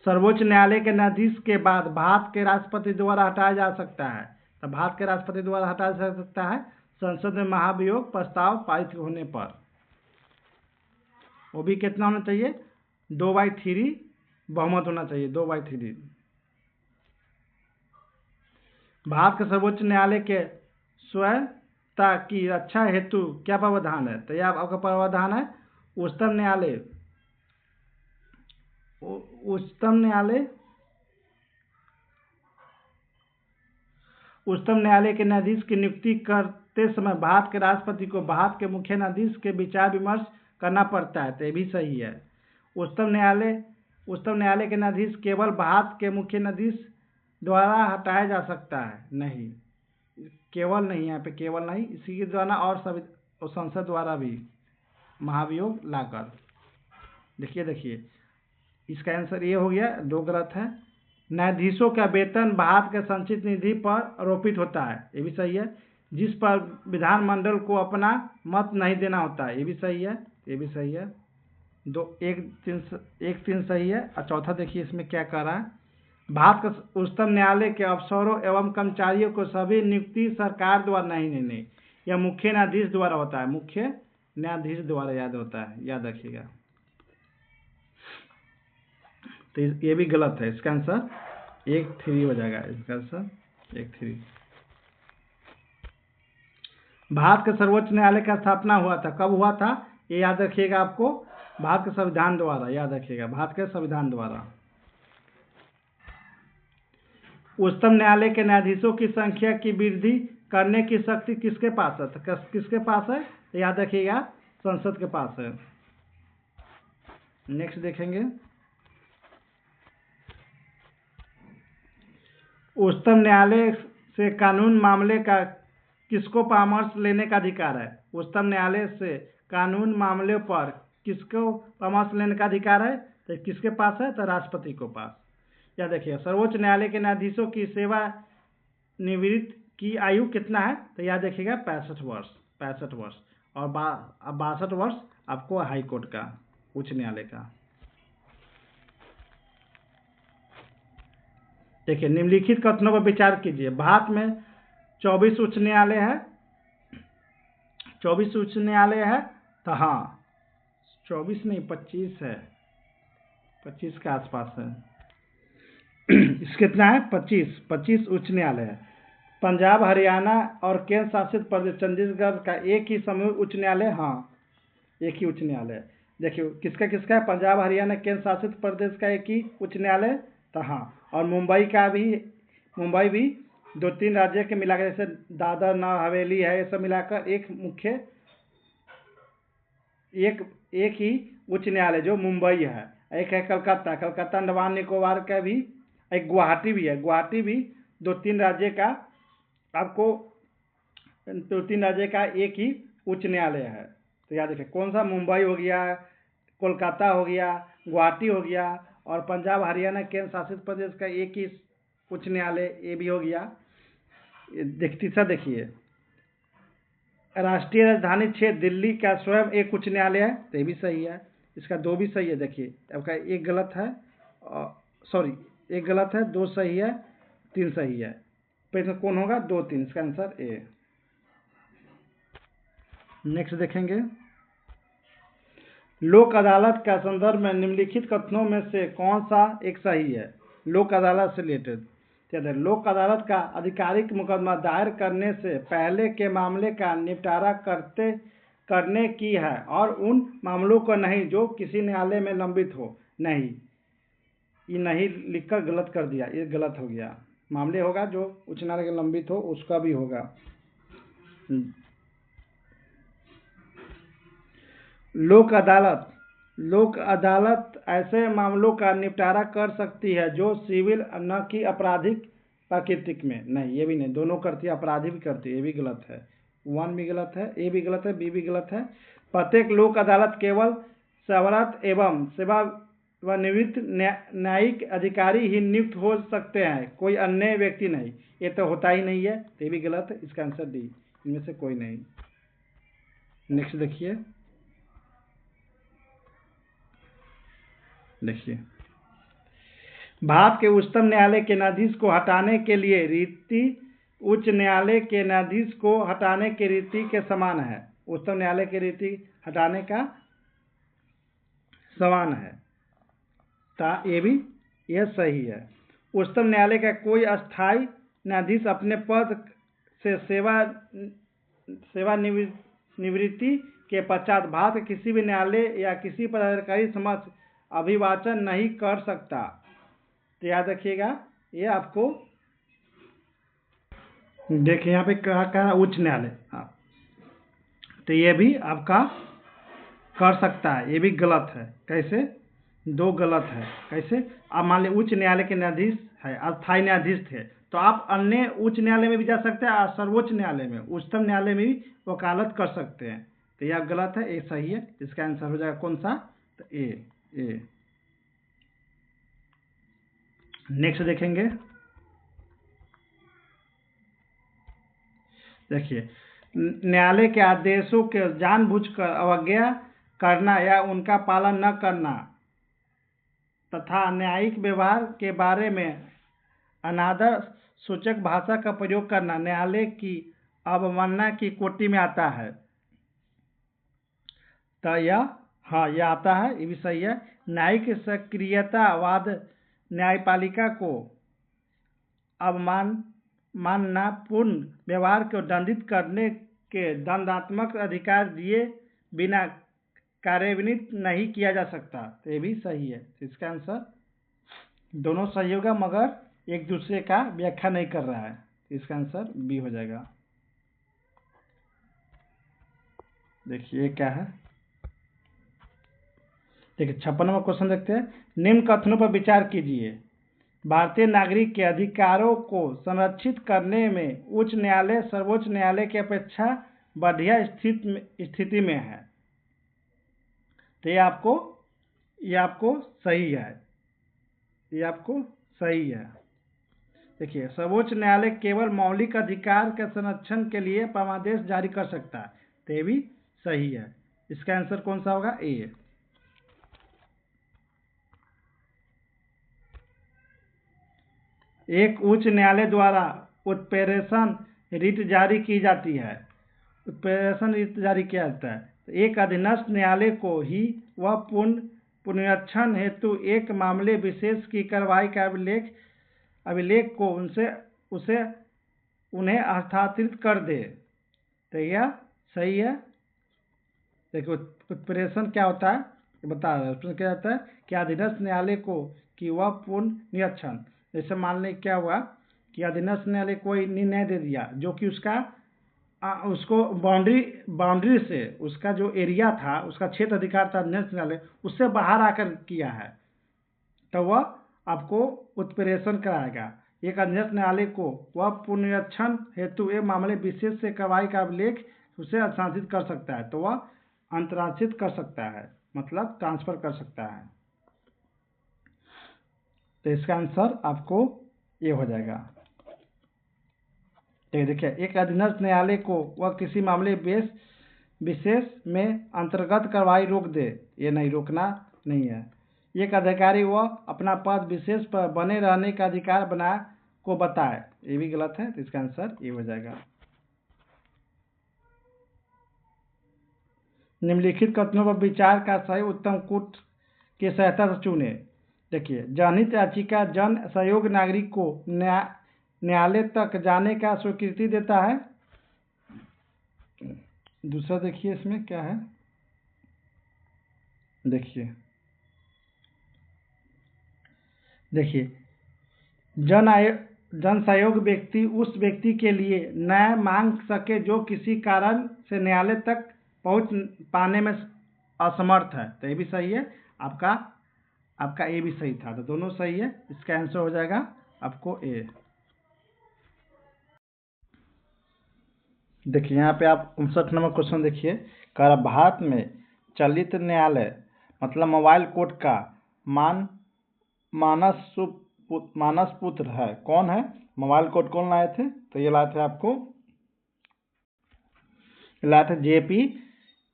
सर्वोच्च न्यायालय के न्यायाधीश के बाद भारत के राष्ट्रपति द्वारा हटाया जा सकता है। तो भारत के राष्ट्रपति द्वारा हटाया जा सकता है संसद में महाभियोग प्रस्ताव पारित होने पर। वो भी कितना होना चाहिए, 2/3 बहुमत होना चाहिए, 2/3। भारत के सर्वोच्च न्यायालय के स्वायत्तता की रक्षा हेतु क्या प्रावधान है, तो यह आपका प्रावधान है उच्चतम न्यायालय के न्यायाधीश की नियुक्ति करते समय भारत के राष्ट्रपति को भारत के मुख्य न्यायाधीश के विचार विमर्श करना पड़ता है, तो ये भी सही है। उच्चतम न्यायालय के न्यायाधीश केवल भारत के मुख्य न्यायाधीश द्वारा हटाया जा सकता है, नहीं केवल नहीं, यहाँ पे केवल नहीं, इसी के द्वारा और संसद द्वारा भी महाभियोग लाकर। देखिए इसका आंसर ये हो गया, 2 गलत है। न्यायाधीशों का वेतन भारत के संचित निधि पर आरोपित होता है, ये भी सही है। जिस पर विधानमंडल को अपना मत नहीं देना होता है, ये भी सही है, ये भी सही है। 1-3 सही है। और चौथा देखिए इसमें क्या कह रहा है, भारत का उच्चतम न्यायालय के अफसरों एवं कर्मचारियों को सभी नियुक्ति सरकार द्वारा नहीं, यह मुख्य न्यायाधीश द्वारा होता है, मुख्य न्यायाधीश द्वारा याद रखिएगा। तो ये भी गलत है, इसका आंसर 1-3 हो जाएगा, इसका आंसर 1-3। भारत के सर्वोच्च न्यायालय का स्थापना हुआ था, कब हुआ था, ये याद रखिएगा आपको, भारत के संविधान द्वारा, याद रखिएगा भारत के संविधान द्वारा। उच्चतम न्यायालय के न्यायाधीशों की संख्या की वृद्धि करने की शक्ति किसके पास है, तो किसके पास है, तो याद रखिएगा संसद के पास है। नेक्स्ट देखेंगे, उच्चतम न्यायालय से कानून मामले का किसको परामर्श लेने का अधिकार है, उच्चतम न्यायालय से कानून मामले पर किसको परामर्श लेने का अधिकार है, तो किसके पास है, तो राष्ट्रपति के पास। या देखिए सर्वोच्च न्यायालय के न्यायाधीशों की सेवानिवृत्ति की आयु कितना है, तो याद रखिएगा 65 वर्ष और 62 वर्ष आपको हाई कोर्ट का, उच्च न्यायालय का। देखिए निम्नलिखित कथनों पर विचार कीजिए, भारत में 24 उच्च न्यायालय है, तो हाँ 24 नहीं 25 है, 25 के आसपास है। इस कितना है 25 उच्च न्यायालय है। पंजाब हरियाणा और केंद्र शासित प्रदेश चंडीगढ़ का एक ही समूह उच्च न्यायालय, हाँ एक ही उच्च न्यायालय। देखिए किसका किसका है, पंजाब हरियाणा केंद्र शासित प्रदेश का एक ही उच्च न्यायालय, तो हाँ। और मुंबई भी 2-3 राज्य के मिलाकर, जैसे दादर नगर हवेली है, ये सब मिलाकर एक मुख्य एक ही उच्च न्यायालय जो मुंबई है। एक है कलकत्ता अंडमान निकोबार का भी, एक गुवाहाटी भी है। गुवाहाटी भी 2-3 राज्य का आपको 2-3 राज्य का एक ही उच्च न्यायालय है। तो याद रखें कौन सा, मुंबई हो गया, कोलकाता हो गया, गुवाहाटी हो गया, और पंजाब हरियाणा केंद्र शासित प्रदेश का एक ही उच्च न्यायालय ये भी हो गया। तीसरा देखिए, राष्ट्रीय राजधानी क्षेत्र दिल्ली का स्वयं एक उच्च न्यायालय है, तो ये भी सही है। इसका 2 भी सही है। देखिए आपका एक गलत है, सॉरी एक गलत है, 2 सही है, 3 सही है। प्रश्न कौन होगा, 2, 3, इसका आंसर ए। नेक्स्ट देखेंगे, लोक अदालत का संदर्भ में निम्नलिखित कथनों में से कौन सा एक सही है। लोक अदालत से रिलेटेड लोक अदालत का आधिकारिक मुकदमा दायर करने से पहले के मामले का निपटारा करने की है और उन मामलों को नहीं जो किसी न्यायालय में लंबित हो। नहीं, ये नहीं लिखकर गलत कर दिया, ये गलत हो गया। मामले होगा जो उच्च न्यायालय के लंबित हो, उसका भी होगा। लोक अदालत ऐसे मामलों का निपटारा कर सकती है जो सिविल न कि आपराधिक प्राकृतिक में। नहीं, ये भी नहीं, दोनों करती है, अपराधी भी करती है, ये भी गलत है। 1 भी गलत है, ए भी गलत है, बी भी गलत है। प्रत्येक लोक अदालत केवल सेवारत एवं सेवानिवृत्त न्यायिक अधिकारी ही नियुक्त हो सकते हैं, कोई अन्य व्यक्ति नहीं। ये तो होता ही नहीं है, ये भी गलत है। इसका आंसर डी, इनमें से कोई नहीं। नेक्स्ट देखिए, भारत के उच्चतम न्यायालय के न्यायाधीश को हटाने के लिए रीति उच्च न्यायालय के न्यायाधीश को हटाने की रीति के समान है। उच्चतम न्यायालय की रीति हटाने का समान है, यह सही है। उच्चतम न्यायालय का कोई अस्थायी न्यायाधीश अपने पद से सेवानिवृत्ति के पश्चात भारत के किसी भी न्यायालय या किसी पदाधिकारी समक्ष अभिवाचन नहीं कर सकता। तो याद रखिएगा, ये आपको देखिए यहाँ पे कहा उच्च न्यायालय, हाँ, तो ये भी आपका कर सकता है, ये भी गलत है। कैसे, 2 गलत है। कैसे, आप मान लीजिए उच्च न्यायालय के न्यायाधीश है, अस्थायी न्यायाधीश थे, तो आप अन्य उच्च न्यायालय में भी जा सकते हैं और सर्वोच्च न्यायालय में, उच्चतम न्यायालय में भी वकालत कर सकते हैं। तो यह गलत है, ये सही है। इसका आंसर हो जाएगा कौन सा, तो ए। नेक्स्ट देखेंगे, देखिए न्यायालय के आदेशों के जानबूझकर अवज्ञा करना या उनका पालन न करना तथा न्यायिक व्यवहार के बारे में अनादर सूचक भाषा का प्रयोग करना न्यायालय की अवमानना की कोटि में आता है। तो यह आता है, ये भी सही है। न्यायिक सक्रियतावाद न्यायपालिका को अवमाननापूर्ण व्यवहार को दंडित करने के दंडात्मक अधिकार दिए बिना कार्यान्वित नहीं किया जा सकता। तो ये भी सही है। इसका आंसर दोनों सही होगा, मगर एक दूसरे का व्याख्या नहीं कर रहा है। इसका आंसर बी हो जाएगा। देखिए क्या है, देखिए 56वां क्वेश्चन देखते हैं। निम्न कथनों पर विचार कीजिए। भारतीय नागरिक के अधिकारों को संरक्षित करने में उच्च न्यायालय सर्वोच्च न्यायालय की अपेक्षा बढ़िया स्थिति में है। तो ये आपको सही है, ये आपको सही है। देखिए सर्वोच्च न्यायालय केवल मौलिक अधिकार के संरक्षण के लिए परमादेश जारी कर सकता है। तो ये भी सही है। इसका आंसर कौन सा होगा, ए। एक उच्च न्यायालय द्वारा उत्प्रेषण रिट जारी की जाती है। उत्प्रेषण रिट जारी किया जाता है। तो एक अधीनस्थ न्यायालय को ही व पुनरीक्षण हेतु एक मामले विशेष की कार्रवाई का अभिलेख को उन्हें हस्तांतरित कर दे। तो यह सही है। देखो उत्प्रेषण क्या होता है बता रहा है। उसमें क्या होता है कि अधीनस्थ न्यायालय को कि वह पूर्ण निरीक्षण, जैसे मान लें क्या हुआ कि अधीनस्थ न्यायालय कोई निर्णय दे दिया जो कि उसको बाउंड्री से उसका जो एरिया था, उसका क्षेत्र अधिकार था अधीनस्थ न्यायालय, उससे बाहर आकर किया है, तो वह आपको उत्प्रेषण कराएगा। एक अधीनस्थ न्यायालय को वह पुनरीक्षण हेतु एक मामले विशेष से कार्रवाई का अभिलेख उसे हस्तांतरित कर सकता है, तो वह अंतरांतरित कर सकता है, मतलब ट्रांसफर कर सकता है। तो इसका आंसर आपको ये हो जाएगा। तो देखिए, एक अधीनस्थ न्यायालय को वह किसी मामले विशेष में अंतर्गत कार्रवाई रोक दे, ये नहीं, रोकना नहीं है। एक अधिकारी वह अपना पद विशेष पर बने रहने का अधिकार को बताए, ये भी गलत है। तो इसका आंसर ये हो जाएगा। निम्नलिखित कथनों पर विचार का सही उत्तम कोर्ट की सहायता से चुने। देखिए, जनहित याचिका जन सहयोग नागरिक को न्यायालय तक जाने का स्वीकृति देता है। दूसरा देखिए इसमें क्या है, देखिए जन सहयोग व्यक्ति उस व्यक्ति के लिए न्याय मांग सके जो किसी कारण से न्यायालय तक पहुंच पाने में असमर्थ है। तो ये भी सही है। आपका ए भी सही था, तो दोनों सही है। इसका आंसर हो जाएगा आपको ए। देखिए यहाँ पे आप 59 नंबर क्वेश्चन देखिए, कर भारत में चलित न्यायालय मतलब मोबाइल कोर्ट का मानस पुत्र है, कौन है? मोबाइल कोर्ट कौन लाए थे? तो ये लाए थे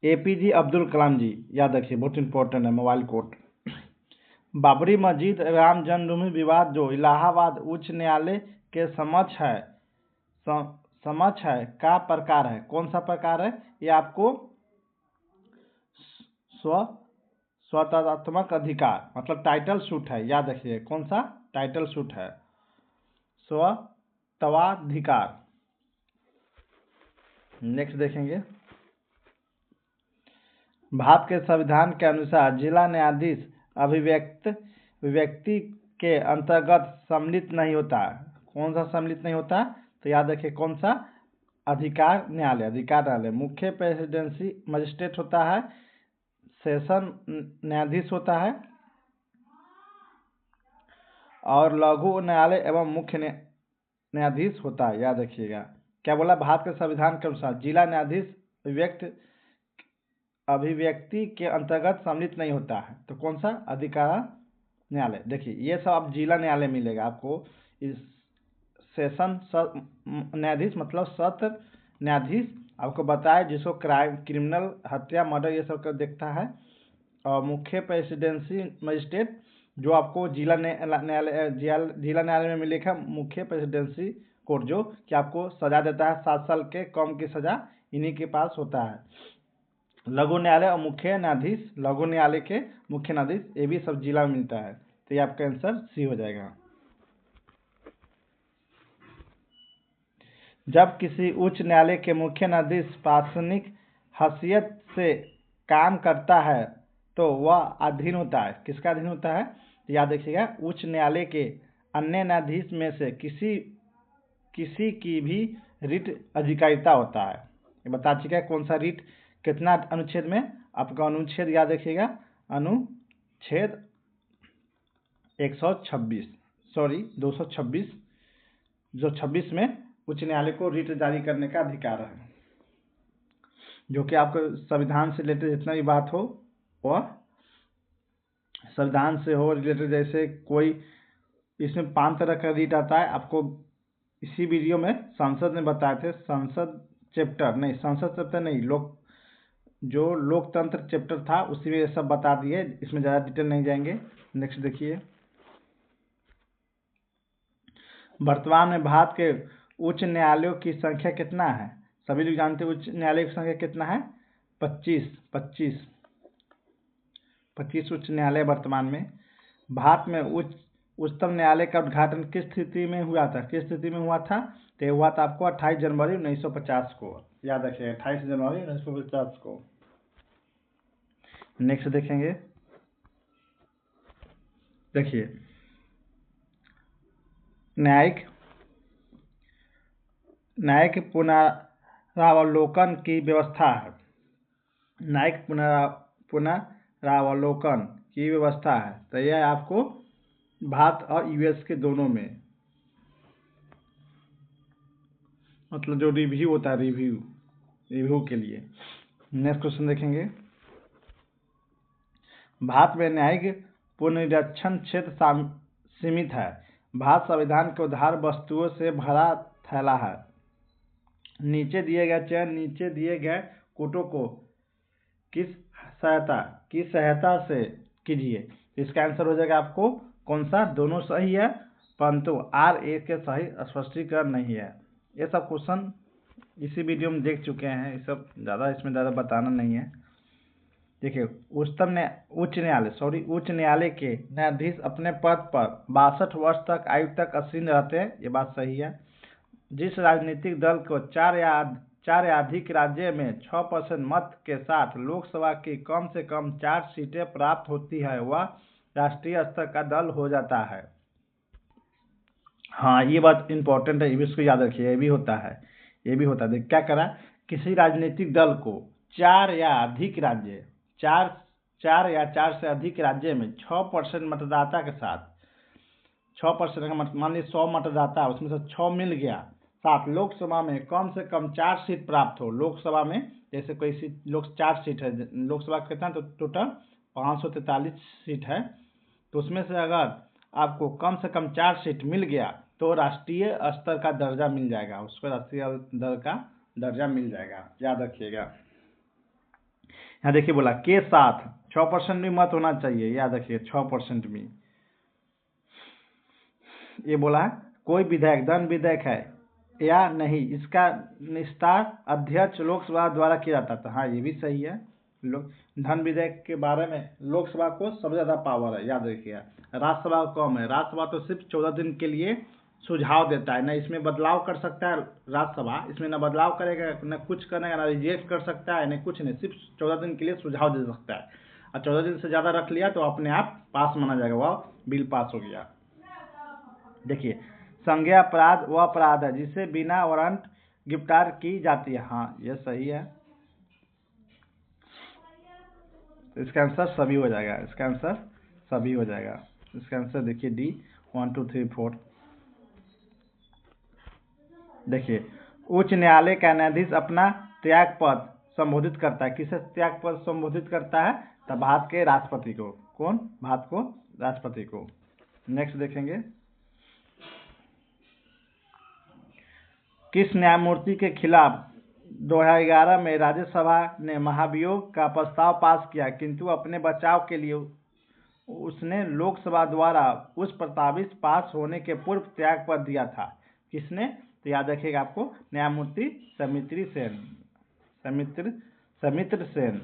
APJ अब्दुल कलाम जी। याद रखिए, बहुत इंपॉर्टेंट है मोबाइल कोर्ट। बाबरी मस्जिद राम जन्मभूमि विवाद जो इलाहाबाद उच्च न्यायालय के समक्ष है का प्रकार है, कौन सा प्रकार है? ये आपको स्वतंत्रात्मक अधिकार मतलब टाइटल सूट है। याद रखिए, कौन सा टाइटल सूट है? स्वत्वाधिकार। नेक्स्ट देखेंगे, भारत के संविधान के अनुसार जिला न्यायाधीश अभिव्यक्ति के अंतर्गत सम्मिलित नहीं होता है। कौन सा सम्मिलित नहीं होता? तो याद रखिए, कौन सा? अधिकार न्यायालय। मुख्य प्रेसिडेंसी मजिस्ट्रेट होता है, सेशन न्यायाधीश होता है, और लघु न्यायालय एवं मुख्य न्यायाधीश होता है। याद रखिएगा, क्या बोला? भारत के संविधान के अनुसार जिला न्यायाधीश अभिव्यक्ति के अंतर्गत सम्मिलित नहीं होता है। तो कौन सा? अधिकार न्यायालय। देखिए, ये सब अब जिला न्यायालय मिलेगा आपको। इस सेशन न्यायाधीश मतलब सत्र न्यायाधीश आपको बताए, जिसको क्रिमिनल, हत्या, मर्डर ये सब का देखता है। और मुख्य प्रेसिडेंसी मजिस्ट्रेट जो आपको जिला न्यायालय में मिलेगा, मुख्य प्रेसिडेंसी कोर्ट जो कि आपको सजा देता है 7 साल के कम की सजा, इन्हीं के पास होता है। लघु न्यायालय और मुख्य न्यायाधीश, लघु न्यायालय के मुख्य न्यायाधीश, ये भी सब जिला में मिलता है। तो ये आपका आंसर सी हो जाएगा। जब किसी उच्च न्यायालय के मुख्य न्यायाधीश प्रशासनिक हैसियत से काम करता है तो वह अधीन होता है। किसका अधीन होता है? तो याद रखिएगा, उच्च न्यायालय के अन्य न्यायाधीश में से किसी की भी रिट अधिकारिता होता है। ये बता चुका है कौन सा रिट, कितना अनुच्छेद में। आपका अनुच्छेद याद रखिएगा, अनुच्छेद 226, जो 26 में उच्च न्यायालय को रिट जारी करने का अधिकार है। जो कि आपको संविधान से रिलेटेड जितना भी बात हो वह संविधान से हो रिलेटेड। जैसे कोई इसमें 5 तरह का रिट आता है, आपको इसी वीडियो में संसद में बताए थे। संसद चैप्टर नहीं, लोकतंत्र चैप्टर था, उसी में ये सब बता दिए। इसमें ज़्यादा डिटेल नहीं जाएंगे। नेक्स्ट देखिए, वर्तमान में भारत के उच्च न्यायालयों की संख्या कितना है? सभी लोग जानते हैं उच्च न्यायालय की संख्या कितना है? 25। 25 उच्च न्यायालय वर्तमान में। भारत में उच्चतम न्यायालय का उद्घाटन किस स्थिति में हुआ था? तो ये हुआ था आपको 28 जनवरी 1950 को। याद रखिए 28 जनवरी 1950 को। नेक्स्ट देखेंगे, देखिए न्यायिक पुनरावलोकन की व्यवस्था है। न्यायिक पुनरावलोकन की व्यवस्था है, तो यह आपको भारत और यूएस के दोनों में, मतलब जो रिव्यू होता है, रिव्यू के लिए। नेक्स्ट क्वेश्चन देखेंगे, भारत में न्यायिक पुनरीक्षण क्षेत्र सीमित है। भारत संविधान के उधार वस्तुओं से भरा थैला है। नीचे दिए गए कोटों को किस सहायता से कीजिए? इसका आंसर हो जाएगा आपको कौन सा? दोनों सही है, परंतु RA के सही स्पष्टीकरण नहीं है। ये सब क्वेश्चन इसी वीडियो में देख चुके हैं, ये सब इसमें ज़्यादा बताना नहीं है। देखिए उच्च न्यायालय के न्यायाधीश अपने पद पर 62 वर्ष तक आयु तक आसीन रहते हैं, ये बात सही है। जिस राजनीतिक दल को 4 या अधिक राज्य में 6% मत के साथ लोकसभा की कम से कम 4 सीटें प्राप्त होती है, वह राष्ट्रीय स्तर का दल हो जाता है। हाँ, ये बात इम्पोर्टेंट है, इसको याद रखिए। ये भी होता है। क्या करा? किसी राजनीतिक दल को 4 या अधिक राज्य 4 या 4 से अधिक राज्य में 6% मतदाता के साथ 6% का मान लीजिए 100 मतदाता, उसमें से 6 मिल गया, साथ लोकसभा में कम से कम 4 सीट प्राप्त हो। लोकसभा में जैसे कोई सीट 4 सीट है, लोकसभा कितना, तो टोटल 543 सीट है, तो उसमें से अगर आपको कम से कम 4 सीट मिल गया तो राष्ट्रीय स्तर का दर्जा मिल जाएगा, उसको राष्ट्रीय दल का दर्जा मिल जाएगा, याद रखिएगा। यहाँ देखिए बोला के साथ 6% भी मत होना चाहिए, याद रखिए 6% भी। ये बोला है कोई विधेयक धन विधेयक है या नहीं, इसका निस्तार अध्यक्ष लोकसभा द्वारा किया जाता था। हाँ, ये भी सही है। धन विधेयक के बारे में लोकसभा को सबसे ज्यादा पावर है, याद रखिएगा। राज्यसभा को कम है। राज्यसभा तो सिर्फ 14 दिन के लिए सुझाव देता है, न इसमें बदलाव कर सकता है राज्यसभा, इसमें न बदलाव करेगा, न कुछ करेगा, न रिजेक्ट कर सकता है, न कुछ नहीं, सिर्फ 14 दिन के लिए सुझाव दे सकता है। और 14 दिन से ज़्यादा रख लिया तो अपने आप पास माना जाएगा, वह बिल पास हो गया। देखिए संज्ञेय अपराध वह अपराध है जिसे बिना वारंट गिरफ्तार की जाती है। हाँ, यह सही है, इसका आंसर सभी हो जाएगा। इसका आंसर देखिए डी 1 2 3 4। देखिए उच्च न्यायालय का न्यायाधीश अपना त्याग पद संबोधित करता है। किसे त्याग पद संबोधित करता है? तो भारत के राष्ट्रपति को। कौन? भारत को राष्ट्रपति को। नेक्स्ट देखेंगे, किस न्यायमूर्ति के खिलाफ 2011 में राज्यसभा ने महाभियोग का प्रस्ताव पास किया, किंतु अपने बचाव के लिए उसने लोकसभा द्वारा उस प्रस्तावित पास होने के पूर्व त्याग पद दिया था? किसने? तो याद रखिएगा आपको न्यायमूर्ति समित्र सेन।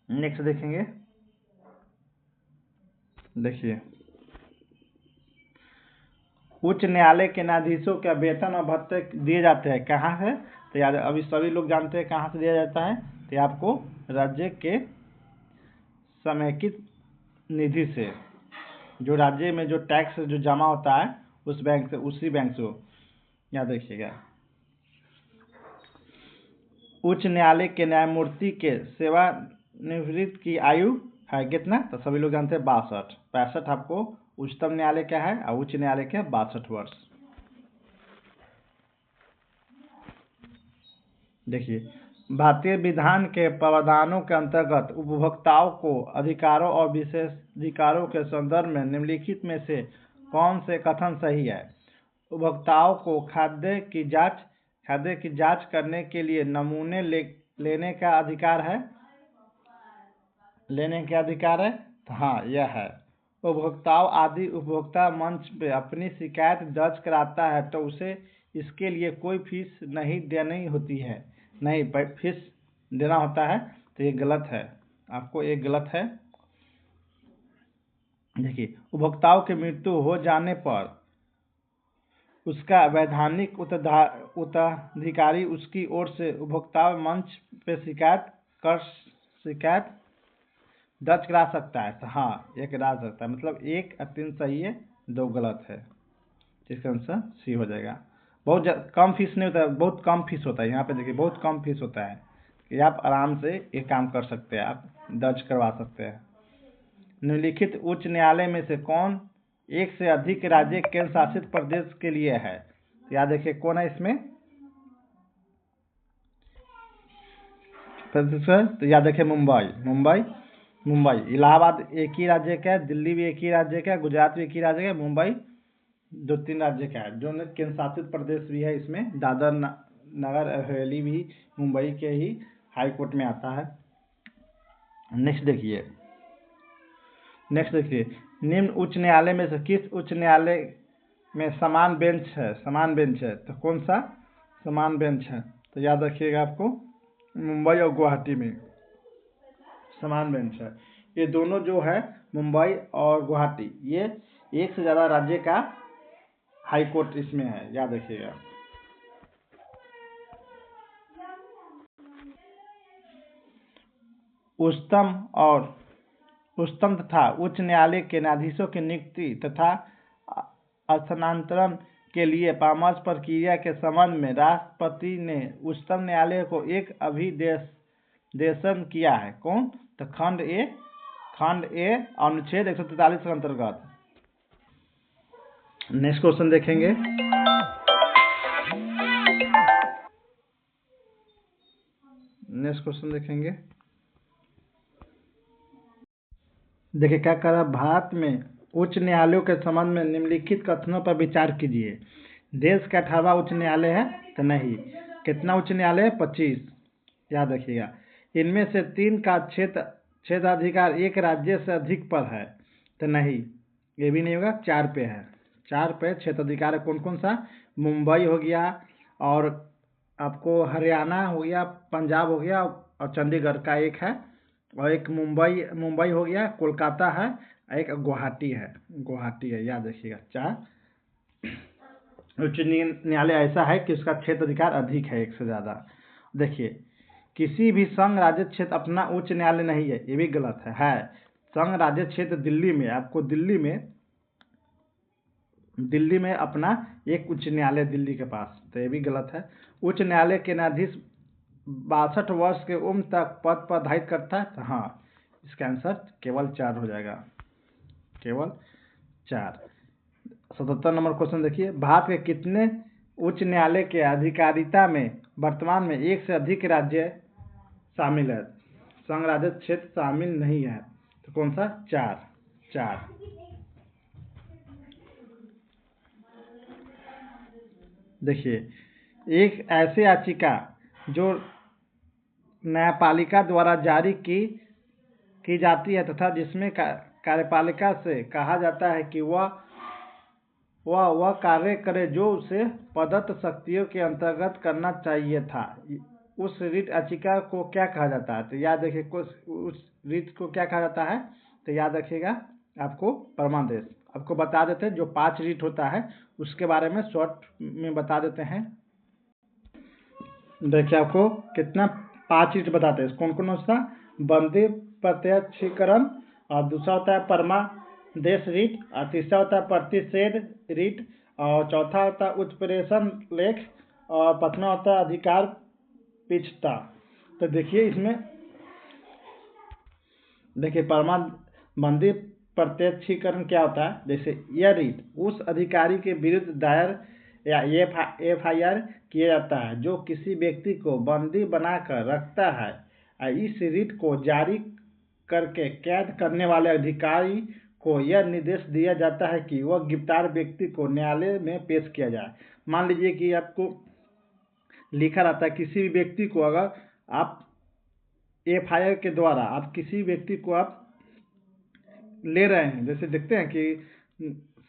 नेक्स्ट देखेंगे, देखिए उच्च न्यायालय के न्यायाधीशों का वेतन और भत्ते दिए जाते हैं कहाँ से? तो याद अभी सभी लोग जानते हैं कहाँ से दिया जाता है, तो आपको राज्य के समेकित निधि से, जो राज्य में जो टैक्स जो जमा होता है उस बैंक से, उसी बैंक से, याद रखिएगा। उच्च न्यायालय के न्यायमूर्ति के सेवानिवृत्ति की आयु है कितना? तो सभी लोग जानते हैं 62-65 आपको उच्चतम न्यायालय क्या है और उच्च न्यायालय क्या है? 62 वर्ष। देखिए भारतीय विधान के प्रावधानों के अंतर्गत उपभोक्ताओं को अधिकारों और विशेषाधिकारों के संदर्भ में निम्नलिखित में से कौन से कथन सही है? उपभोक्ताओं को खाद्य की जांच करने के लिए नमूने लेने का अधिकार है। तो हाँ, यह है। उपभोक्ताओं आदि उपभोक्ता मंच पे अपनी शिकायत दर्ज कराता है तो उसे इसके लिए कोई फीस नहीं देनी होती है, नहीं फीस देना होता है, तो ये गलत है। आपको एक गलत है। देखिए, उपभोक्ताओं की मृत्यु हो जाने पर उसका वैधानिक उत्तराधिकारी उसकी ओर से उपभोक्ता मंच पे शिकायत दर्ज करा सकता है। तो हाँ, एक करा सकता है, मतलब 1 और 3 सही है, 2 गलत है। इसका आंसर सी हो जाएगा। बहुत कम फीस नहीं होता है, बहुत कम फीस होता है। यहाँ पे देखिए बहुत कम फीस होता है कि आप आराम से ये काम कर सकते हैं, आप दर्ज करवा सकते हैं। निम्नलिखित उच्च न्यायालय में से कौन एक से अधिक राज्य केंद्र शासित प्रदेश के लिए है? तो याद देखिए कौन है इसमें? तो याद रखिए मुंबई। इलाहाबाद एक ही राज्य का है, दिल्ली भी एक ही राज्य का है, गुजरात भी एक ही राज्य का है, मुंबई 2-3 राज्य का है। जो केंद्र शासित प्रदेश भी है इसमें दादर नगर हवेली भी मुंबई के ही हाई कोर्ट में आता है। नेक्स्ट देखिए निम्न उच्च न्यायालय में से किस उच्च न्यायालय में समान बेंच है? तो कौन सा समान बेंच है? तो याद रखिएगा आपको मुंबई और गुवाहाटी में समान बेंच है। ये दोनों जो है मुंबई और गुवाहाटी, ये एक से ज़्यादा राज्य का हाई कोर्ट इसमें है, याद रखिएगा। उच्चतम तथा उच्च न्यायालय के न्यायाधीशों की नियुक्ति तथा स्थानांतरण के लिए परामर्श प्रक्रिया के संबंध में राष्ट्रपति ने उच्चतम न्यायालय को एक अभिदेशन किया है। कौन? तो खंड ए अनुच्छेद 143 के अंतर्गत। नेक्स्ट क्वेश्चन देखेंगे। देखिए क्या कर रहा है, भारत में उच्च न्यायालयों के संबंध में निम्नलिखित कथनों पर विचार कीजिए। देश का 18वां उच्च न्यायालय है? तो नहीं। कितना उच्च न्यायालय है? 25। याद रखिएगा। इनमें से 3 का क्षेत्राधिकार एक राज्य से अधिक पर है? तो नहीं, ये भी नहीं होगा। 4 पे है, 4 पे क्षेत्राधिकार है। कौन कौन सा? मुंबई हो गया, और आपको हरियाणा हो गया, पंजाब हो गया, और चंडीगढ़ का एक है, और एक मुंबई हो गया, कोलकाता है, एक गुवाहाटी है। याद रखिएगा 4 उच्च न्यायालय ऐसा है कि उसका क्षेत्र अधिकार अधिक है, एक से ज़्यादा। देखिए, किसी भी संघ राज्य क्षेत्र अपना उच्च न्यायालय नहीं है, ये भी गलत है। संघ राज्य क्षेत्र दिल्ली में, आपको दिल्ली में अपना एक उच्च न्यायालय दिल्ली के पास, तो ये भी गलत है। उच्च न्यायालय के न्यायाधीश 62 वर्ष के उम्र तक पद पर धारित करता है? तो हाँ, इसका आंसर केवल 4 हो जाएगा, केवल 4। 77 नंबर क्वेश्चन देखिए। भारत के कितने उच्च न्यायालय के अधिकारिता में वर्तमान में एक से अधिक राज्य शामिल है? संघ राज्य क्षेत्र शामिल नहीं है, तो कौन सा? 4। देखिए, एक ऐसी याचिका जो न्यायपालिका द्वारा जारी की जाती है तथा जिसमें कार्यपालिका से कहा जाता है कि वह कार्य करे जो उसे प्रदत्त शक्तियों के अंतर्गत करना चाहिए था, उस रिट याचिका को क्या कहा जाता है? तो याद रखिए उस रिट को क्या कहा जाता है? तो याद रखिएगा आपको परमादेश। आपको बता देते हैं जो 5 रिट होता है उसके बारे में शॉर्ट में बता देते हैं। देखिए आपको कितना 5 रिट बताते हैं। कौन कौन सा? बंदी प्रत्यक्षीकरण, और दूसरा होता है परमादेश रिट, और तीसरा होता है प्रतिषेध रिट, और चौथा होता है उत्प्रेषण लेख, और पांचवा होता है अधिकार पिछता। तो देखिए इसमें बंदी प्रत्यक्षीकरण क्या होता है? जैसे यह रिट उस अधिकारी के विरुद्ध दायर या FIR किया जाता है जो किसी व्यक्ति को बंदी बनाकर रखता है। इस रिट को जारी करके कैद करने वाले अधिकारी को यह निर्देश दिया जाता है कि वह गिरफ्तार व्यक्ति को न्यायालय में पेश किया जाए। मान लीजिए कि आपको लिखा रहता है किसी भी व्यक्ति को, अगर आप FIR के द्वारा आप किसी व्यक्ति को आप ले रहे हैं, जैसे देखते हैं कि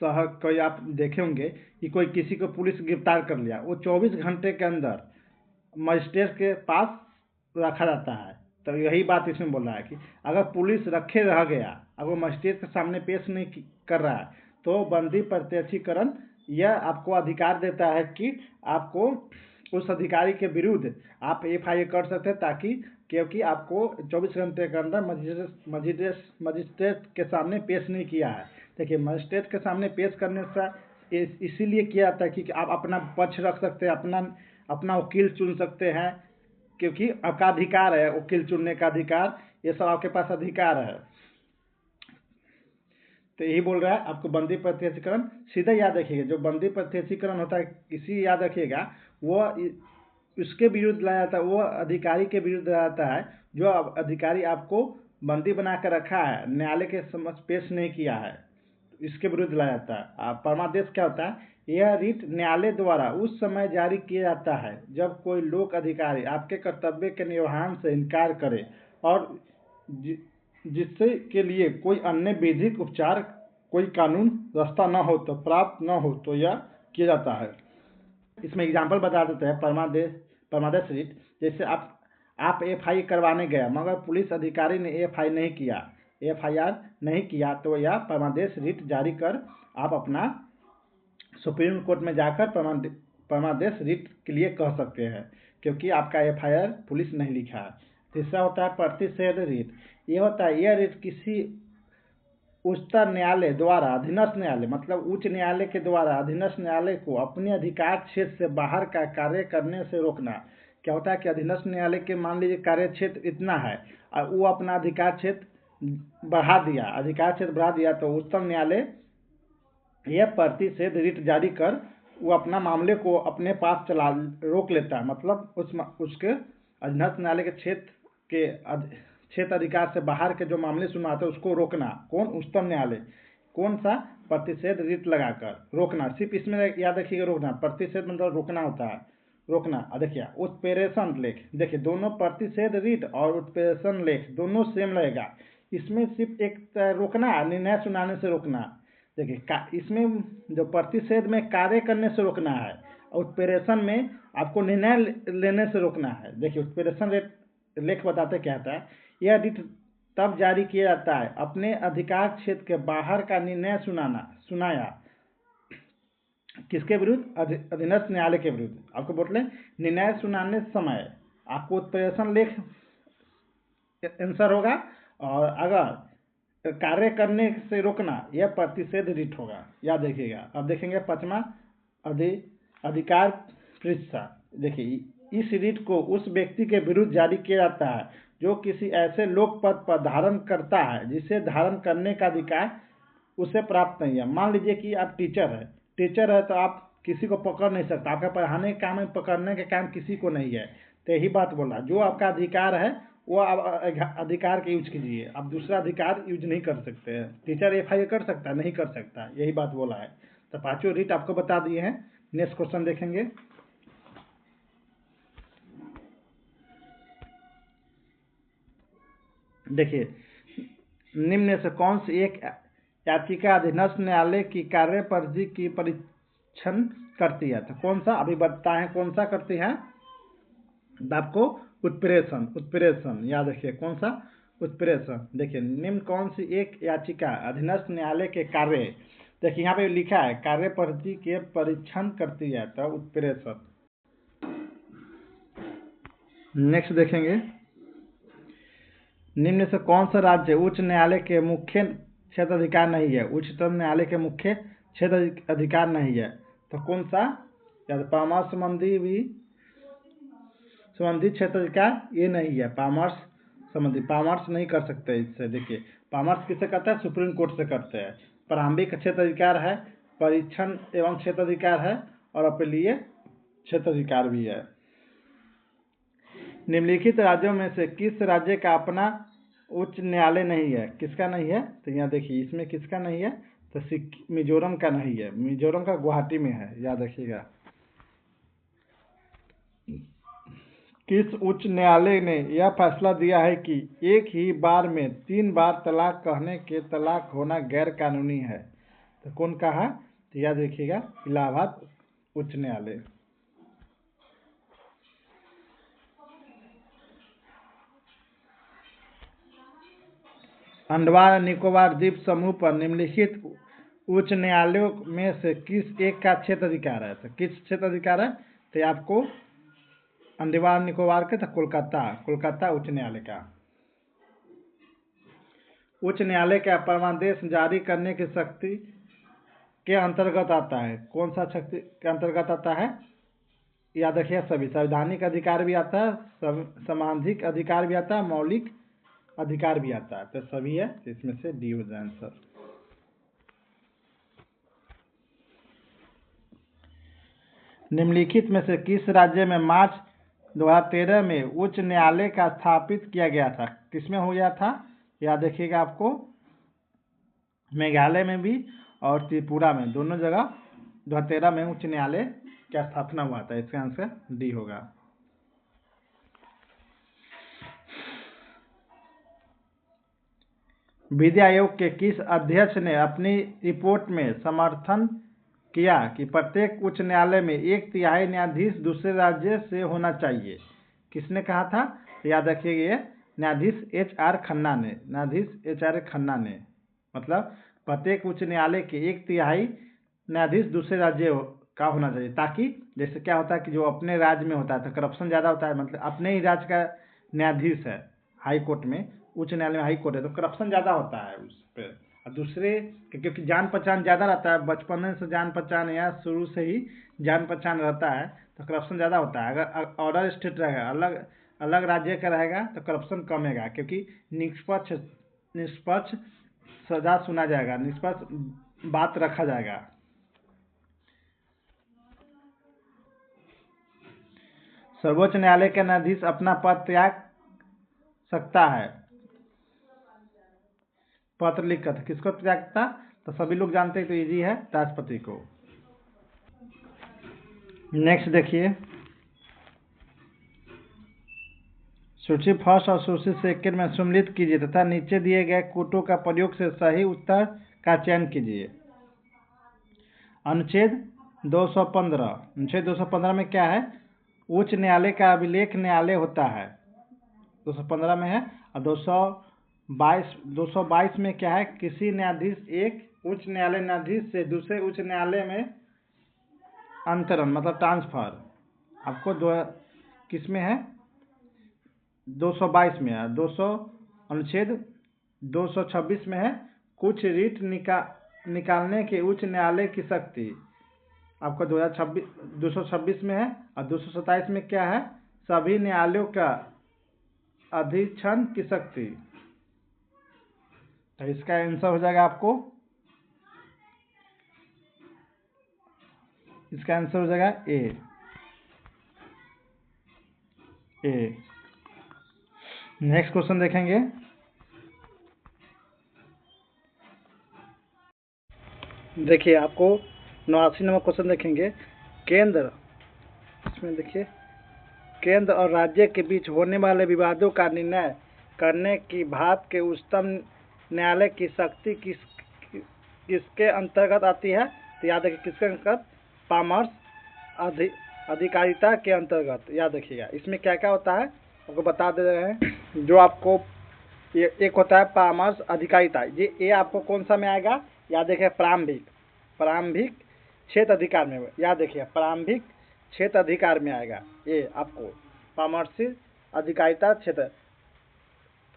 कोई आप देखे होंगे कि कोई किसी को पुलिस गिरफ्तार कर लिया, वो 24 घंटे के अंदर मजिस्ट्रेट के पास रखा जाता है, तो यही बात इसमें बोल रहा है कि अगर पुलिस रखे रह गया, अगर वो मजिस्ट्रेट के सामने पेश नहीं कर रहा है, तो बंदी प्रत्यक्षीकरण यह आपको अधिकार देता है कि आपको उस अधिकारी के विरुद्ध आप एफआईआर कर सकते हैं, ताकि क्योंकि आपको 24 घंटे के अंदर मजिस्ट्रेट के सामने पेश नहीं किया है। देखिए, मजिस्ट्रेट के सामने पेश करने से इसीलिए किया जाता है कि आप अपना पक्ष रख सकते हैं, अपना वकील चुन सकते हैं, क्योंकि आपका अधिकार है वकील चुनने का अधिकार, ये सब आपके पास अधिकार है। तो यही बोल रहा है आपको बंदी प्रत्यक्षीकरण सीधा याद रखिएगा। जो बंदी प्रत्यक्षीकरण होता है, किसी याद रखिएगा, वो उसके विरुद्ध लाया जाता है, वो अधिकारी के विरुद्ध लाया जाता है जो अधिकारी आपको बंदी बना कर रखा है, न्यायालय के समक्ष पेश नहीं किया है, इसके विरुद्ध लाया जाता है। परमादेश क्या होता है? यह रिट न्यायालय द्वारा उस समय जारी किया जाता है जब कोई लोक अधिकारी आपके कर्तव्य के निर्वहन से इनकार करे और जिससे के लिए कोई अन्य विधिक उपचार, कोई कानून रास्ता न हो तो प्राप्त न हो, तो यह किया जाता है। इसमें एग्जाम्पल बता देते हैं परमादेश रिट। जैसे आप एफआईआर करवाने गए, मगर पुलिस अधिकारी ने एफआईआर नहीं किया, तो यह परमादेश रिट जारी कर आप अपना सुप्रीम कोर्ट में जाकर परमादेश रिट के लिए कह सकते हैं, क्योंकि आपका एफआईआर पुलिस नहीं लिखा है। तीसरा होता है प्रतिषेध रिट। ये होता है, यह रिट किसी उच्चतर न्यायालय द्वारा अधीनस्थ न्यायालय, मतलब उच्च न्यायालय के द्वारा अधीनस्थ न्यायालय को अपने अधिकार क्षेत्र से बाहर का कार्य करने से रोकना। क्या होता है कि अधीनस्थ न्यायालय के मान लीजिए कार्य क्षेत्र इतना है और वो अपना अधिकार क्षेत्र बढ़ा दिया, तो उच्चतम न्यायालय यह प्रतिषेध रिट जारी कर वो अपना मामले को अपने पास रोक लेता है। मतलब उसके अधीनस्थ न्यायालय के क्षेत्र अधिकार से बाहर के जो मामले सुनाते हैं उसको रोकना। कौन? उच्चतम न्यायालय। कौन सा? प्रतिषेध रिट लगाकर रोकना। सिर्फ इसमें याद रखिएगा, रोकना। प्रतिषेध मतलब रोकना होता है, रोकना। देखिए, उत्प्रेषण लेख, देखिए दोनों प्रतिषेध रिट और उत्प्रेषण लेख दोनों सेम लगेगा। इसमें सिर्फ एक रोकना, निर्णय सुनाने से रोकना। देखिए, इसमें जो प्रतिषेध में कार्य करने से रोकना है, उत्प्रेषण में आपको निर्णय लेने से रोकना है। देखिए, उत्प्रेषण लेख बताते क्या होता है। यह रिट तब जारी किया जाता है अपने अधिकार क्षेत्र के बाहर का निर्णय सुनाया किसके विरुद्ध? अधीनस्थ न्यायालय के विरुद्ध। आपको बोले निर्णय सुनाने समय आपको उत्प्रेषण लेख आंसर होगा, और अगर कार्य करने से रोकना, यह प्रतिषेध रिट होगा। याद रखिएगा। अब देखेंगे पांचवा, अधिकार परीक्षा। देखिए, इस रिट को उस व्यक्ति के विरुद्ध जारी किया जाता है जो किसी ऐसे लोक पद पर धारण करता है जिसे धारण करने का अधिकार उसे प्राप्त नहीं है। मान लीजिए कि आप टीचर है तो आप किसी को पकड़ नहीं सकते, आपका पढ़ाने के काम में पकड़ने के काम किसी को नहीं है। तो यही बात बोला, जो आपका अधिकार है वो आप अधिकार के यूज कीजिए, आप दूसरा अधिकार यूज नहीं कर सकते हैं। टीचर एफआईआर कर सकता है? नहीं कर सकता। यही बात बोला है। तो पांचों रिट आपको बता दिए हैं। नेक्स्ट क्वेश्चन देखेंगे। देखिए, निम्न से कौन सी एक याचिका अधीनस्थ न्यायालय की कार्य परिधि की परीक्षण करती है? तो कौन सा? अभी बताएं कौन सा करती है आपको? उत्प्रेषण। याद रखिए, कौन सा? उत्प्रेषण। देखिए, निम्न कौन सी एक याचिका अधीनस्थ न्यायालय के कार्य, देखिए यहाँ पे लिखा है कार्य परिधि के परीक्षण करती है, तो उत्प्रेषण। नेक्स्ट देखेंगे, निम्न से कौन सा राज्य उच्च न्यायालय के मुख्य क्षेत्र अधिकार नहीं है? उच्चतम न्यायालय के मुख्य क्षेत्र अधिकार नहीं है, तो कौन सा? या परामर्श संबंधी क्षेत्र अधिकार ये नहीं है। परामर्श नहीं कर सकते इससे। देखिए, परामर्श किससे करता है? सुप्रीम कोर्ट से करते हैं। प्रारंभिक क्षेत्र अधिकार है, परीक्षण एवं क्षेत्र अधिकार है, और अपीलीय क्षेत्र अधिकार भी है। निम्नलिखित राज्यों में से किस राज्य का अपना उच्च न्यायालय नहीं है? किसका नहीं है? तो यहाँ देखिए, इसमें किसका नहीं है? तो मिजोरम का नहीं है। मिजोरम का गुवाहाटी में है। याद रखिएगा। किस उच्च न्यायालय ने यह फैसला दिया है कि एक ही बार में 3 बार तलाक कहने के तलाक होना गैर कानूनी है? तो कौन कहा? तो याद रखिएगा, इलाहाबाद उच्च न्यायालय। अंडमान और निकोबार द्वीप समूह पर निम्नलिखित उच्च न्यायालयों में से किस एक का क्षेत्राधिकार है? तो किस क्षेत्राधिकार है? तो ये आपको अंडमान निकोबार के, तो कोलकाता उच्च न्यायालय का। उच्च न्यायालय का परमादेश जारी करने की शक्ति के अंतर्गत आता है? कौन सा शक्ति के अंतर्गत आता है? याद रखिए सभी, संवैधानिक अधिकार भी आता है, सामाजिक अधिकार भी आता है, मौलिक अधिकार भी आता है, तो सभी है, इसमें से डी हो जाए आंसर। निम्नलिखित में से किस राज्य में मार्च 2013 में उच्च न्यायालय का स्थापित किया गया था? किसमें हो गया था? याद रखिएगा आपको, मेघालय में भी और त्रिपुरा में, दोनों जगह 2013 में उच्च न्यायालय की स्थापना हुआ था। इसका आंसर डी होगा। विधि आयोग के किस अध्यक्ष ने अपनी रिपोर्ट में समर्थन किया कि प्रत्येक उच्च न्यायालय में 1/3 न्यायाधीश दूसरे राज्य से होना चाहिए? किसने कहा था? याद रखिएगा, न्यायाधीश HR खन्ना ने। मतलब प्रत्येक उच्च न्यायालय के 1/3 न्यायाधीश दूसरे राज्य का होना चाहिए, ताकि जैसे क्या होता है कि जो अपने राज्य में होता है तो करप्शन ज़्यादा होता है, मतलब अपने ही राज्य का न्यायाधीश है हाई कोर्ट में, उच्च न्यायालय में हाई कोर्ट है, तो करप्शन ज़्यादा होता है उस पर। और दूसरे क्योंकि जान पहचान ज़्यादा रहता है, बचपन से जान पहचान या शुरू से ही जान पहचान रहता है, तो करप्शन ज़्यादा होता है। अगर ऑर्डर स्टेट रहेगा, अलग अलग राज्य का रहेगा, तो करप्शन कमेगा, क्योंकि निष्पक्ष सजा सुना जाएगा, निष्पक्ष बात रखा जाएगा। सर्वोच्च न्यायालय का न्यायाधीश अपना पद त्याग सकता है? पत्र लिखकर किसको त्यागता? तो सभी लोग जानते हैं, तो इजी है, राष्ट्रपति को। नेक्स्ट देखिए, सूची फर्स्ट और सूची सेकंड में सम्मिलित कीजिए तथा नीचे दिए गए कोटों का प्रयोग से सही उत्तर का चयन कीजिए। अनुच्छेद 215 में क्या है? उच्च न्यायालय का अभिलेख न्यायालय होता है, 215 में है। और 222 में क्या है? किसी न्यायाधीश एक उच्च न्यायालय न्यायाधीश से दूसरे उच्च न्यायालय में अंतरण, मतलब ट्रांसफर, आपको किस में है? 222 में है। अनुच्छेद 226 में है, कुछ रीट निकालने के उच्च न्यायालय की शक्ति, आपका 226 में है। और 227 में क्या है? सभी न्यायालयों का अधीक्षण की शक्ति। तो इसका आंसर हो जाएगा आपको, इसका आंसर हो जाएगा ए। नेक्स्ट क्वेश्चन देखेंगे, देखिए आपको 89 नंबर क्वेश्चन देखेंगे। केंद्र, इसमें देखिए, केंद्र और राज्य के बीच होने वाले विवादों का निर्णय करने की भारत के उच्चतम न्यायालय की शक्ति किसके अंतर्गत आती है? तो याद रखिए, किसके अंतर्गत? परामर्श अधिकारिता के अंतर्गत। याद रखिएगा, इसमें क्या क्या होता है आपको बता दे रहे हैं। जो आपको एक होता है परामर्श अधिकारिता, ये आपको कौन सा में आएगा? याद रखिए, प्रारंभिक क्षेत्र अधिकार में। याद रखिए, प्रारंभिक क्षेत्र अधिकार में आएगा ये आपको, परामर्श अधिकारिता क्षेत्र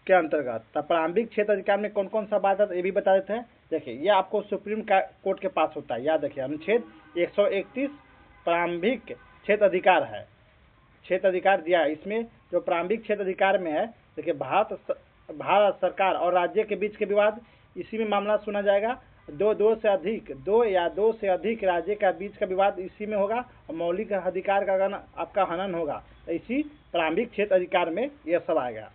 के अंतर्गत। तो प्रारंभिक क्षेत्र अधिकार में कौन कौन सा बात है ये भी बता देते हैं। देखिए, ये आपको सुप्रीम कोर्ट के पास होता है। याद रखिए, अनुच्छेद 131 प्रारंभिक क्षेत्र अधिकार है, क्षेत्र अधिकार दिया है। इसमें जो प्रारंभिक क्षेत्र अधिकार में है, देखिए, भारत सरकार और राज्य के बीच के विवाद, इसी में मामला सुना जाएगा। दो या दो से अधिक राज्य का बीच का विवाद इसी में होगा, और मौलिक अधिकार का आपका हनन होगा, तो इसी प्रारंभिक क्षेत्र अधिकार में यह सब आएगा।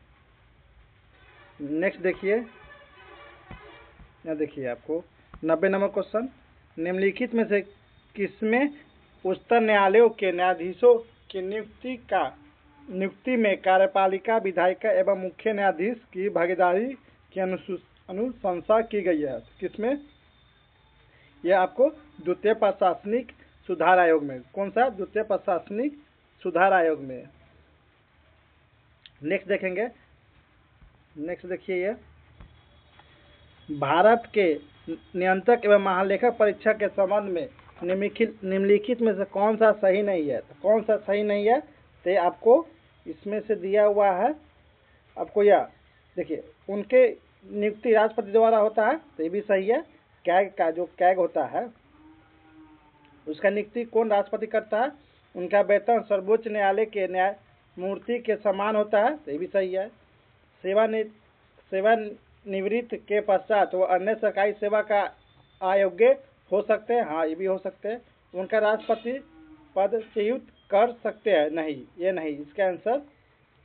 नेक्स्ट देखिए, यहाँ देखिए आपको 90 नंबर क्वेश्चन, निम्नलिखित में से किसमें उच्चतम न्यायालयों के न्यायाधीशों की नियुक्ति में कार्यपालिका, विधायिका एवं मुख्य न्यायाधीश की भागीदारी की अनुशंसा की गई है? किसमें? यह आपको द्वितीय प्रशासनिक सुधार आयोग में। कौन सा? द्वितीय प्रशासनिक सुधार आयोग में। नेक्स्ट देखेंगे, नेक्स्ट देखिए, ये भारत के नियंत्रक एवं महालेखक परीक्षक के संबंध में निम्नलिखित में से कौन सा सही नहीं है? तो कौन सा सही नहीं है तो आपको इसमें से दिया हुआ है। आपको यह देखिए, उनके नियुक्ति राष्ट्रपति द्वारा होता है, तो ये भी सही है। कैग का जो कैग होता है उसका नियुक्ति कौन राष्ट्रपति करता है? उनका वेतन सर्वोच्च न्यायालय के न्यायमूर्ति के समान होता है, तो ये भी सही है। सेवानिवृत्ति के पश्चात वो अन्य सरकारी सेवा का अयोग्य हो सकते हैं, हाँ ये भी हो सकते हैं। उनका राष्ट्रपति पद च्युत कर सकते हैं, नहीं ये नहीं, इसका आंसर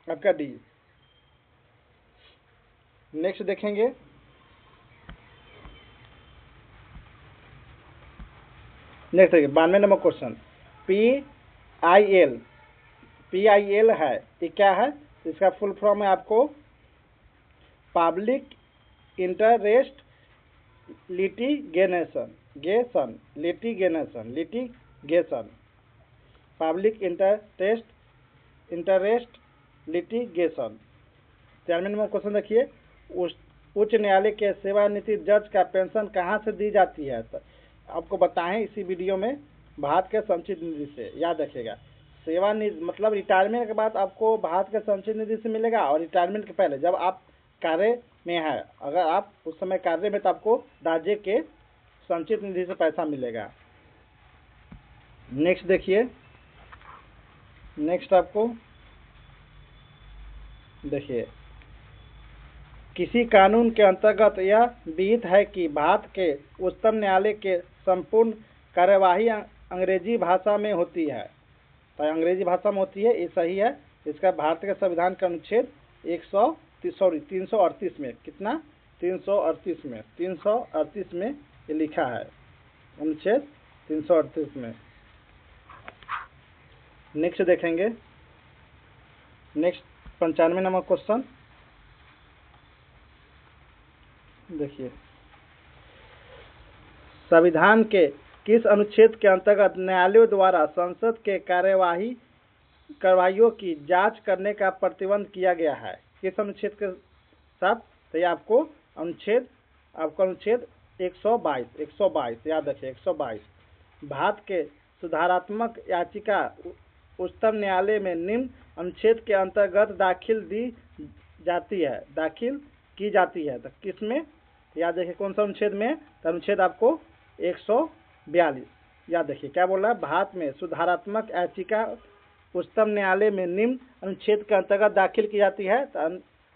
आपका डी। नेक्स्ट देखेंगे, नेक्स्ट देखिए 92 नंबर क्वेश्चन। PIL है, ये क्या है? इसका फुल फॉर्म है आपको public interest litigation, public interest litigation. 93 number question देखिए, उच्च न्यायालय के सेवानिवृत्त जज का पेंशन कहाँ से दी जाती है? तो आपको बताएं इसी वीडियो में, भारत के संचित निधि से, याद रखिएगा। सेवानिवृत्त मतलब रिटायरमेंट के बाद आपको भारत के संचित निधि से मिलेगा, और रिटायरमेंट के पहले जब आप कार्य में है, अगर आप उस समय कार्य में, तो आपको राज्य के संचित निधि से पैसा मिलेगा। नेक्स्ट देखिए, नेक्स्ट आपको देखिए, किसी कानून के अंतर्गत यह विहित है कि भारत के उच्चतम न्यायालय के संपूर्ण कार्यवाही अंग्रेजी भाषा में होती है, तो अंग्रेजी भाषा में होती है, ये सही है। इसका भारत के संविधान का अनुच्छेद 338 में, कितना 338 में ये लिखा है, अनुच्छेद 338 में। नेक्स्ट देखेंगे, नेक्स्ट 95 नंबर क्वेश्चन देखिए, संविधान के किस अनुच्छेद के अंतर्गत न्यायालयों द्वारा संसद के कार्यवाहियों की जांच करने का प्रतिबंध किया गया है? किस अनुच्छेद के साथ? तो ये आपको अनुच्छेद 122 याद रखिए, 122। भारत के सुधारात्मक याचिका उच्चतम न्यायालय में निम्न अनुच्छेद के अंतर्गत दाखिल की जाती है, तो किसमें? याद रखिए कौन सा अनुच्छेद में? तो अनुच्छेद आपको 142 याद रखिए। क्या बोल रहा है? भारत में सुधारात्मक याचिका उच्चतम न्यायालय में निम्न अनुच्छेद के अंतर्गत दाखिल की जाती है, तो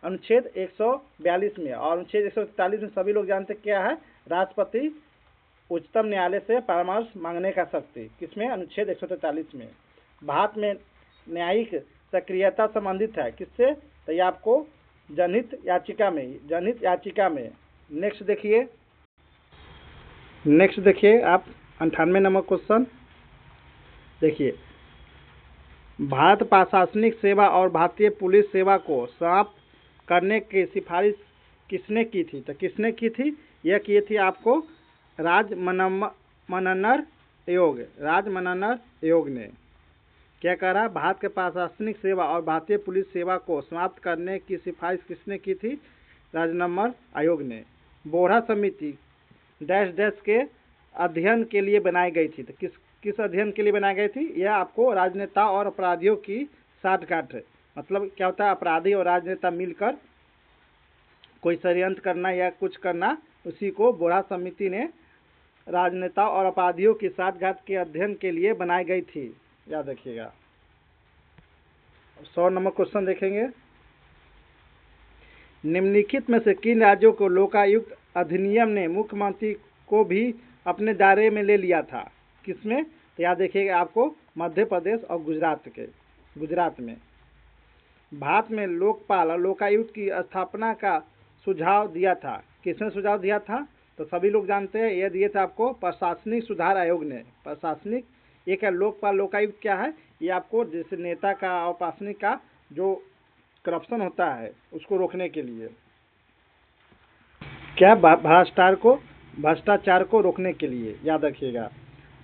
अनुच्छेद 142 में। और अनुच्छेद 143 में सभी लोग जानते क्या है? राष्ट्रपति उच्चतम न्यायालय से परामर्श मांगने का शक्ति, किसमें? अनुच्छेद 143 में। भारत में न्यायिक सक्रियता संबंधित है किससे? तो ये आपको जनहित याचिका में। नेक्स्ट देखिए आप 98 नंबर क्वेश्चन देखिए, भारत प्रशासनिक सेवा और भारतीय पुलिस सेवा को समाप्त करने की सिफारिश किसने की थी? तो किसने की थी? यह की थी आपको राजमनन्नर आयोग ने। क्या कह रहा है? भारत के प्रशासनिक सेवा और भारतीय पुलिस सेवा को समाप्त करने की सिफारिश किसने की थी? राजमनन्नर आयोग ने। बोहरा समिति डैश डैश के अध्ययन के लिए बनाई गई थी, तो किस अध्ययन के लिए बनाई गई थी? यह आपको राजनेता और अपराधियों की साठगांठ है। मतलब क्या होता है? अपराधी और राजनेता मिलकर कोई षड्यंत्र करना या कुछ करना, उसी को बोहरा समिति ने राजनेता और अपराधियों की साठगांठ के अध्ययन के लिए बनाई गई थी, याद रखिएगा। 100 नंबर क्वेश्चन देखेंगे, निम्नलिखित में से किन राज्यों को लोकायुक्त अधिनियम ने मुख्यमंत्री को भी अपने दायरे में ले लिया था? किसमें? तो याद देखिएगा आपको मध्य प्रदेश और गुजरात में। भारत में लोकपाल और लोकायुक्त की स्थापना का सुझाव दिया था, किसने सुझाव दिया था? तो सभी लोग जानते हैं, यह दिया था आपको प्रशासनिक सुधार आयोग ने। प्रशासनिक एक है लोकपाल, लोकायुक्त क्या है? ये आपको जैसे नेता का और प्रशासनिक का जो करप्शन होता है उसको रोकने के लिए, क्या भ्रष्टाचार को रोकने के लिए, याद रखिएगा।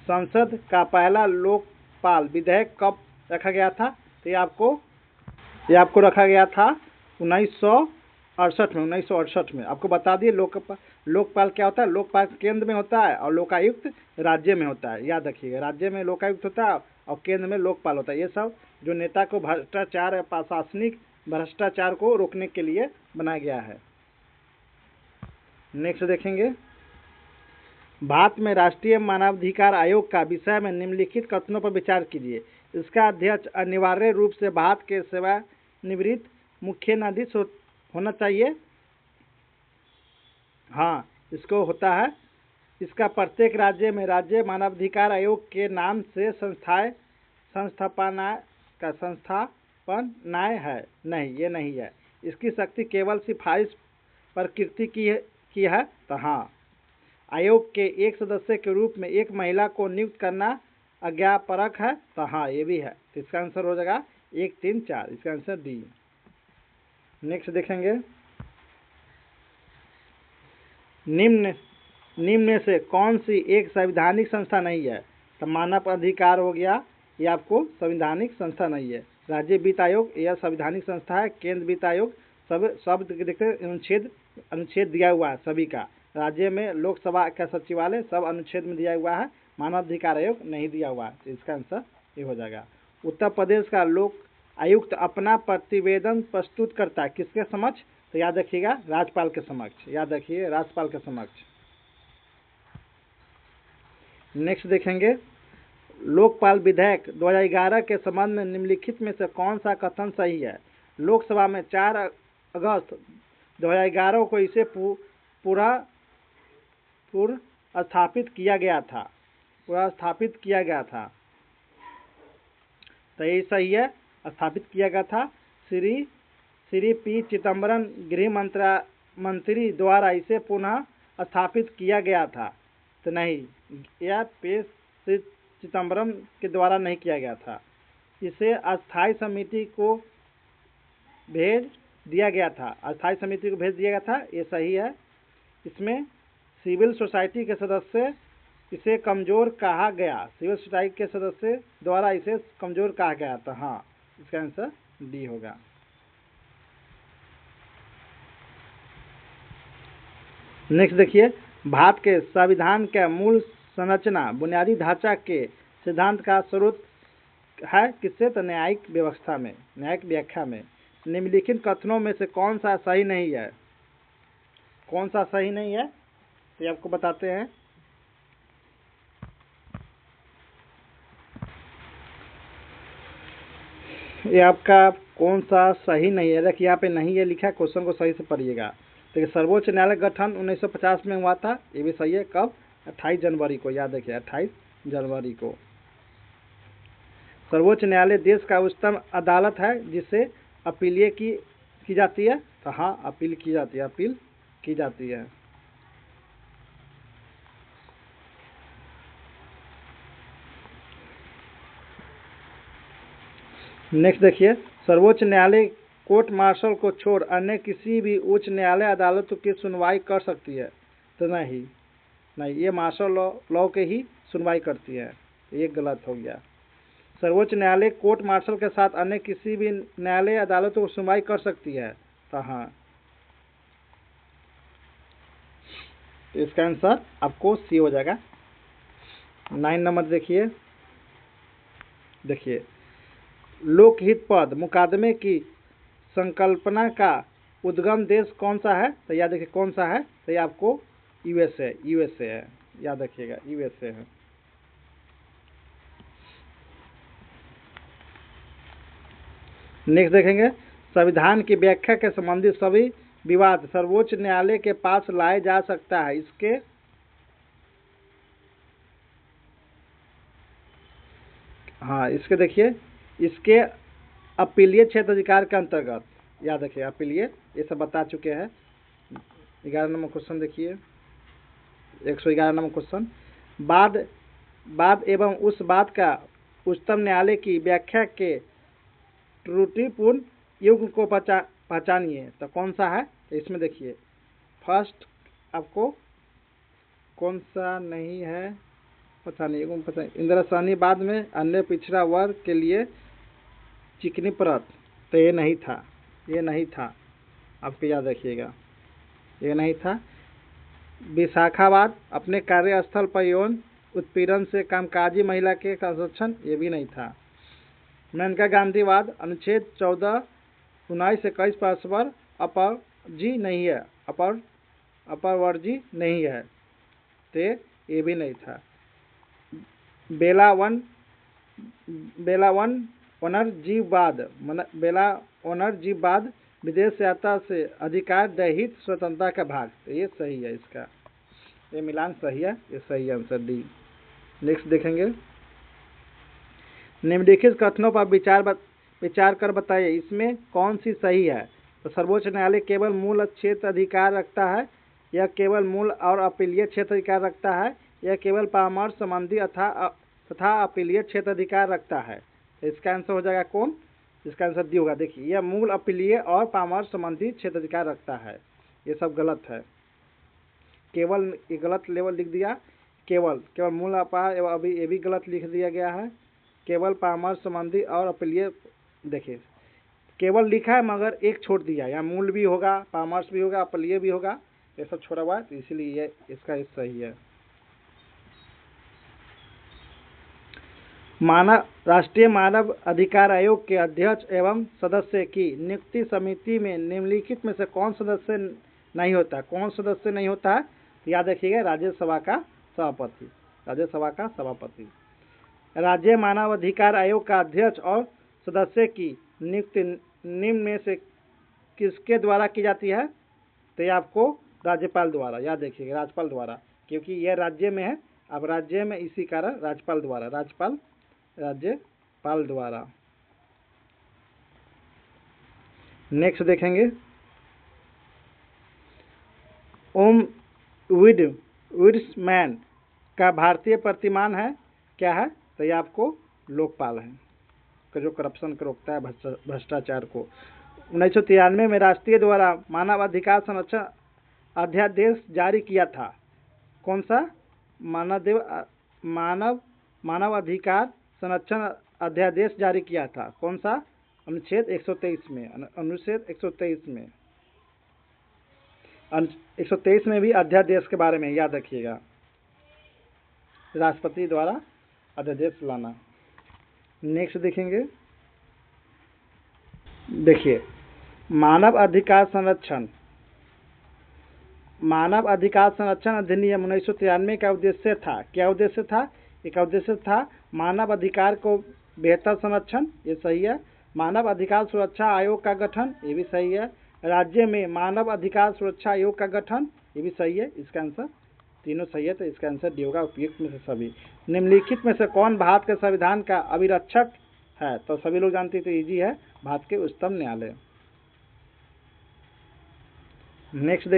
संसद का पहला लोकपाल विधेयक कब रखा गया था? तो ये आपको रखा गया था 1968 में। आपको बता दिए लोकपाल क्या होता है? लोकपाल केंद्र में होता है और लोकायुक्त राज्य में होता है। याद रखिएगा, राज्य में लोकायुक्त होता है और केंद्र में लोकपाल होता है। ये सब जो नेता को भ्रष्टाचार, प्रशासनिक भ्रष्टाचार को रोकने के लिए बनाया गया है। नेक्स्ट देखेंगे, भारत में राष्ट्रीय मानवाधिकार आयोग का विषय में निम्नलिखित कथनों पर विचार कीजिए। इसका अध्यक्ष अनिवार्य रूप से भारत के सेवानिवृत्त मुख्य न्यायाधीश होना चाहिए। हाँ, इसको होता है। इसका प्रत्येक राज्य में राज्य मानवाधिकार आयोग के नाम से संस्थापन न्याय है। नहीं, ये नहीं है। इसकी शक्ति केवल सिफारिश प्रकृति की है। तो हाँ, आयोग के एक सदस्य के रूप में एक महिला को नियुक्त करना आज्ञापरक है। तो हाँ, ये भी है। तो इसका आंसर हो जाएगा 1, 3, 4। इसका आंसर डी। नेक्स्ट देखेंगे, निम्न में से कौन सी एक संवैधानिक संस्था नहीं है? तो मानव अधिकार हो गया, ये आपको संवैधानिक संस्था नहीं है। राज्य वित्त आयोग यह संवैधानिक संस्था है। केंद्र वित्त आयोग सब देखते अनुच्छेद दिया हुआ है सभी का। राज्य में लोकसभा का सचिवालय सब अनुच्छेद में दिया हुआ है। मानव अधिकार आयोग नहीं दिया हुआ है। तो इसका आंसर ये हो जाएगा। उत्तर प्रदेश का लोक आयुक्त अपना प्रतिवेदन प्रस्तुत करता है किसके समक्ष? तो याद रखिएगा, राज्यपाल के समक्ष। याद रखिए, राज्यपाल के समक्ष। नेक्स्ट देखेंगे, लोकपाल विधेयक 2011 के संबंध में निम्नलिखित में से कौन सा कथन सही है? लोकसभा में 4 अगस्त 2011 को इसे स्थापित किया गया था। तो ये सही है, स्थापित किया गया था। श्री पी चिदम्बरम गृह मंत्री द्वारा इसे पुनः स्थापित किया गया था। तो नहीं, यह पी चिदम्बरम के द्वारा नहीं किया गया था। इसे अस्थायी समिति को भेज दिया गया था। ये सही है। इसमें सिविल सोसाइटी के सदस्य इसे कमजोर कहा गया। सिविल सोसाइटी के सदस्य द्वारा इसे कमजोर कहा गया था। हाँ, इसका आंसर डी होगा। नेक्स्ट देखिए, भारत के संविधान के मूल संरचना बुनियादी ढांचा के सिद्धांत का स्रोत है किससे? तो न्यायिक व्याख्या में। निम्नलिखित कथनों में से कौन सा सही नहीं है? तो ये आपको बताते हैं। ये आपका कौन सा सही नहीं है? देखिए, यहाँ पे नहीं है लिखा, क्वेश्चन को सही से पढ़िएगा। देखिए, सर्वोच्च न्यायालय गठन 1950 में हुआ था। ये भी सही है। कब? 28 जनवरी को। याद रखिए, 28 जनवरी को। सर्वोच्च न्यायालय देश का उच्चतम अदालत है जिसे अपील की जाती है। तो हाँ, अपील की जाती है। नेक्स्ट देखिए, सर्वोच्च न्यायालय कोर्ट मार्शल को छोड़ अन्य किसी भी उच्च न्यायालय अदालतों की सुनवाई कर सकती है। तो नहीं, ये मार्शल लॉ के ही सुनवाई करती है। ये गलत हो गया। सर्वोच्च न्यायालय कोर्ट मार्शल के साथ अन्य किसी भी न्यायालय अदालतों को सुनवाई कर सकती है। तो हाँ, इसका आंसर आपको सी हो जाएगा। 9 नंबर देखिए, लोकहित पद मुकदमे की संकल्पना का उद्गम देश कौन सा है? तो याद देखिए, कौन सा है? तो ये आपको यूएसए है। याद रखिएगा, यूएसए है। नेक्स्ट देखेंगे, संविधान की व्याख्या के संबंधित सभी विवाद सर्वोच्च न्यायालय के पास लाया जा सकता है। इसके देखिए, इसके अपीलीय क्षेत्र अधिकार के अंतर्गत। याद रखिए, अपीलीय, ये सब बता चुके हैं। 11 नंबर क्वेश्चन देखिए, 111 नंबर क्वेश्चन। बाद एवं उस बात का उच्चतम न्यायालय की व्याख्या के त्रुटिपूर्ण युग को पहचानिए। तो कौन सा है? तो इसमें देखिए, फर्स्ट आपको कौन सा नहीं है पता नहीं। इंदिरा बाद में अन्य पिछड़ा वर्ग के लिए चिकनी परत। तो ये नहीं था। आपको याद रखिएगा, ये नहीं था। विशाखाबाद अपने कार्यस्थल पर यौन उत्पीड़न से कामकाजी महिला के संरक्षण, ये भी नहीं था। मेनका गांधीवाद अनुच्छेद 14, 19, 21 परस्पर अपरजी नहीं है, अपरवर्जी नहीं है, तो ये भी नहीं था। बेला ओनरजीवाद विदेश यात्रा से अधिकार दहित स्वतंत्रता का भाग, तो ये सही है। इसका ये मिलान सही है, ये सही आंसर डी। नेक्स्ट देखेंगे, निम्नलिखित कथनों पर विचार कर बताइए इसमें कौन सी सही है। तो सर्वोच्च न्यायालय केवल मूल क्षेत्र अधिकार रखता है, यह केवल मूल और अपीलीय क्षेत्र अधिकार रखता है, यह केवल परामर्श संबंधी तथा अपीलीय क्षेत्र अधिकार रखता है। तो इसका आंसर हो जाएगा कौन? इसका आंसर डी होगा। देखिए, यह मूल अपीलीय और परामर्श संबंधी क्षेत्र अधिकार रखता है, ये सब गलत है। केवल ये गलत लेवल लिख दिया, केवल मूल अपार, अभी ये भी गलत लिख दिया गया है। केवल परामर्श संबंधी और अपीलीय, देखिए केवल लिखा है मगर एक छोड़ दिया, यहाँ मूल भी होगा, परामर्श भी होगा, अपीलीय भी होगा, ये सब छोड़ा हुआ है, तो इसीलिए ये इसका सही है। राष्ट्रीय मानव अधिकार आयोग के अध्यक्ष एवं सदस्य की नियुक्ति समिति में निम्नलिखित में से कौन सदस्य नहीं होता? कौन सदस्य नहीं होता है? याद रखिएगा, राज्यसभा का सभापति। राज्यसभा का सभापति। राज्य मानव अधिकार आयोग का अध्यक्ष और सदस्य की नियुक्ति निम्न में से किसके द्वारा की जाती है? तो ये आपको राज्यपाल द्वारा, याद रखिएगा, राज्यपाल द्वारा, क्योंकि यह राज्य में है। अब राज्य में इसी कारण राज्यपाल द्वारा, राज्यपाल द्वारा। नेक्स्ट देखेंगे, ओम विड्समैन का भारतीय प्रतिमान है, क्या है? तो ये आपको लोकपाल है, जो करप्शन को रोकता है, भ्रष्टाचार को। 1993 में राष्ट्रीय द्वारा मानव अधिकार संरक्षण अध्यादेश जारी किया था। कौन सा? मानव अधिकार संरक्षण अध्यादेश जारी किया था। कौन सा? अनुच्छेद 123 में। अनुच्छेद 123 में 123 में भी अध्यादेश के बारे में याद रखिएगा, राष्ट्रपति द्वारा अध्यादेश लाना। नेक्स्ट देखेंगे, देखिए मानव अधिकार संरक्षण अधिनियम 1993 का उद्देश्य था, क्या उद्देश्य था? एक उद्देश्य था मानव अधिकार को बेहतर संरक्षण, ये सही है। मानव अधिकार सुरक्षा आयोग का गठन, ये भी सही है। राज्य में मानव अधिकार सुरक्षा आयोग का गठन, ये भी सही है। इसका आंसर तीनों सही है, तो इसका आंसर डी होगा, उपयुक्त में से सभी। निम्नलिखित में से कौन भारत के संविधान का अभिरक्षक है? तो सभी लोग जानते हैं, तो इजी है, भारत के उच्चतम न्यायालय। नेक्स्ट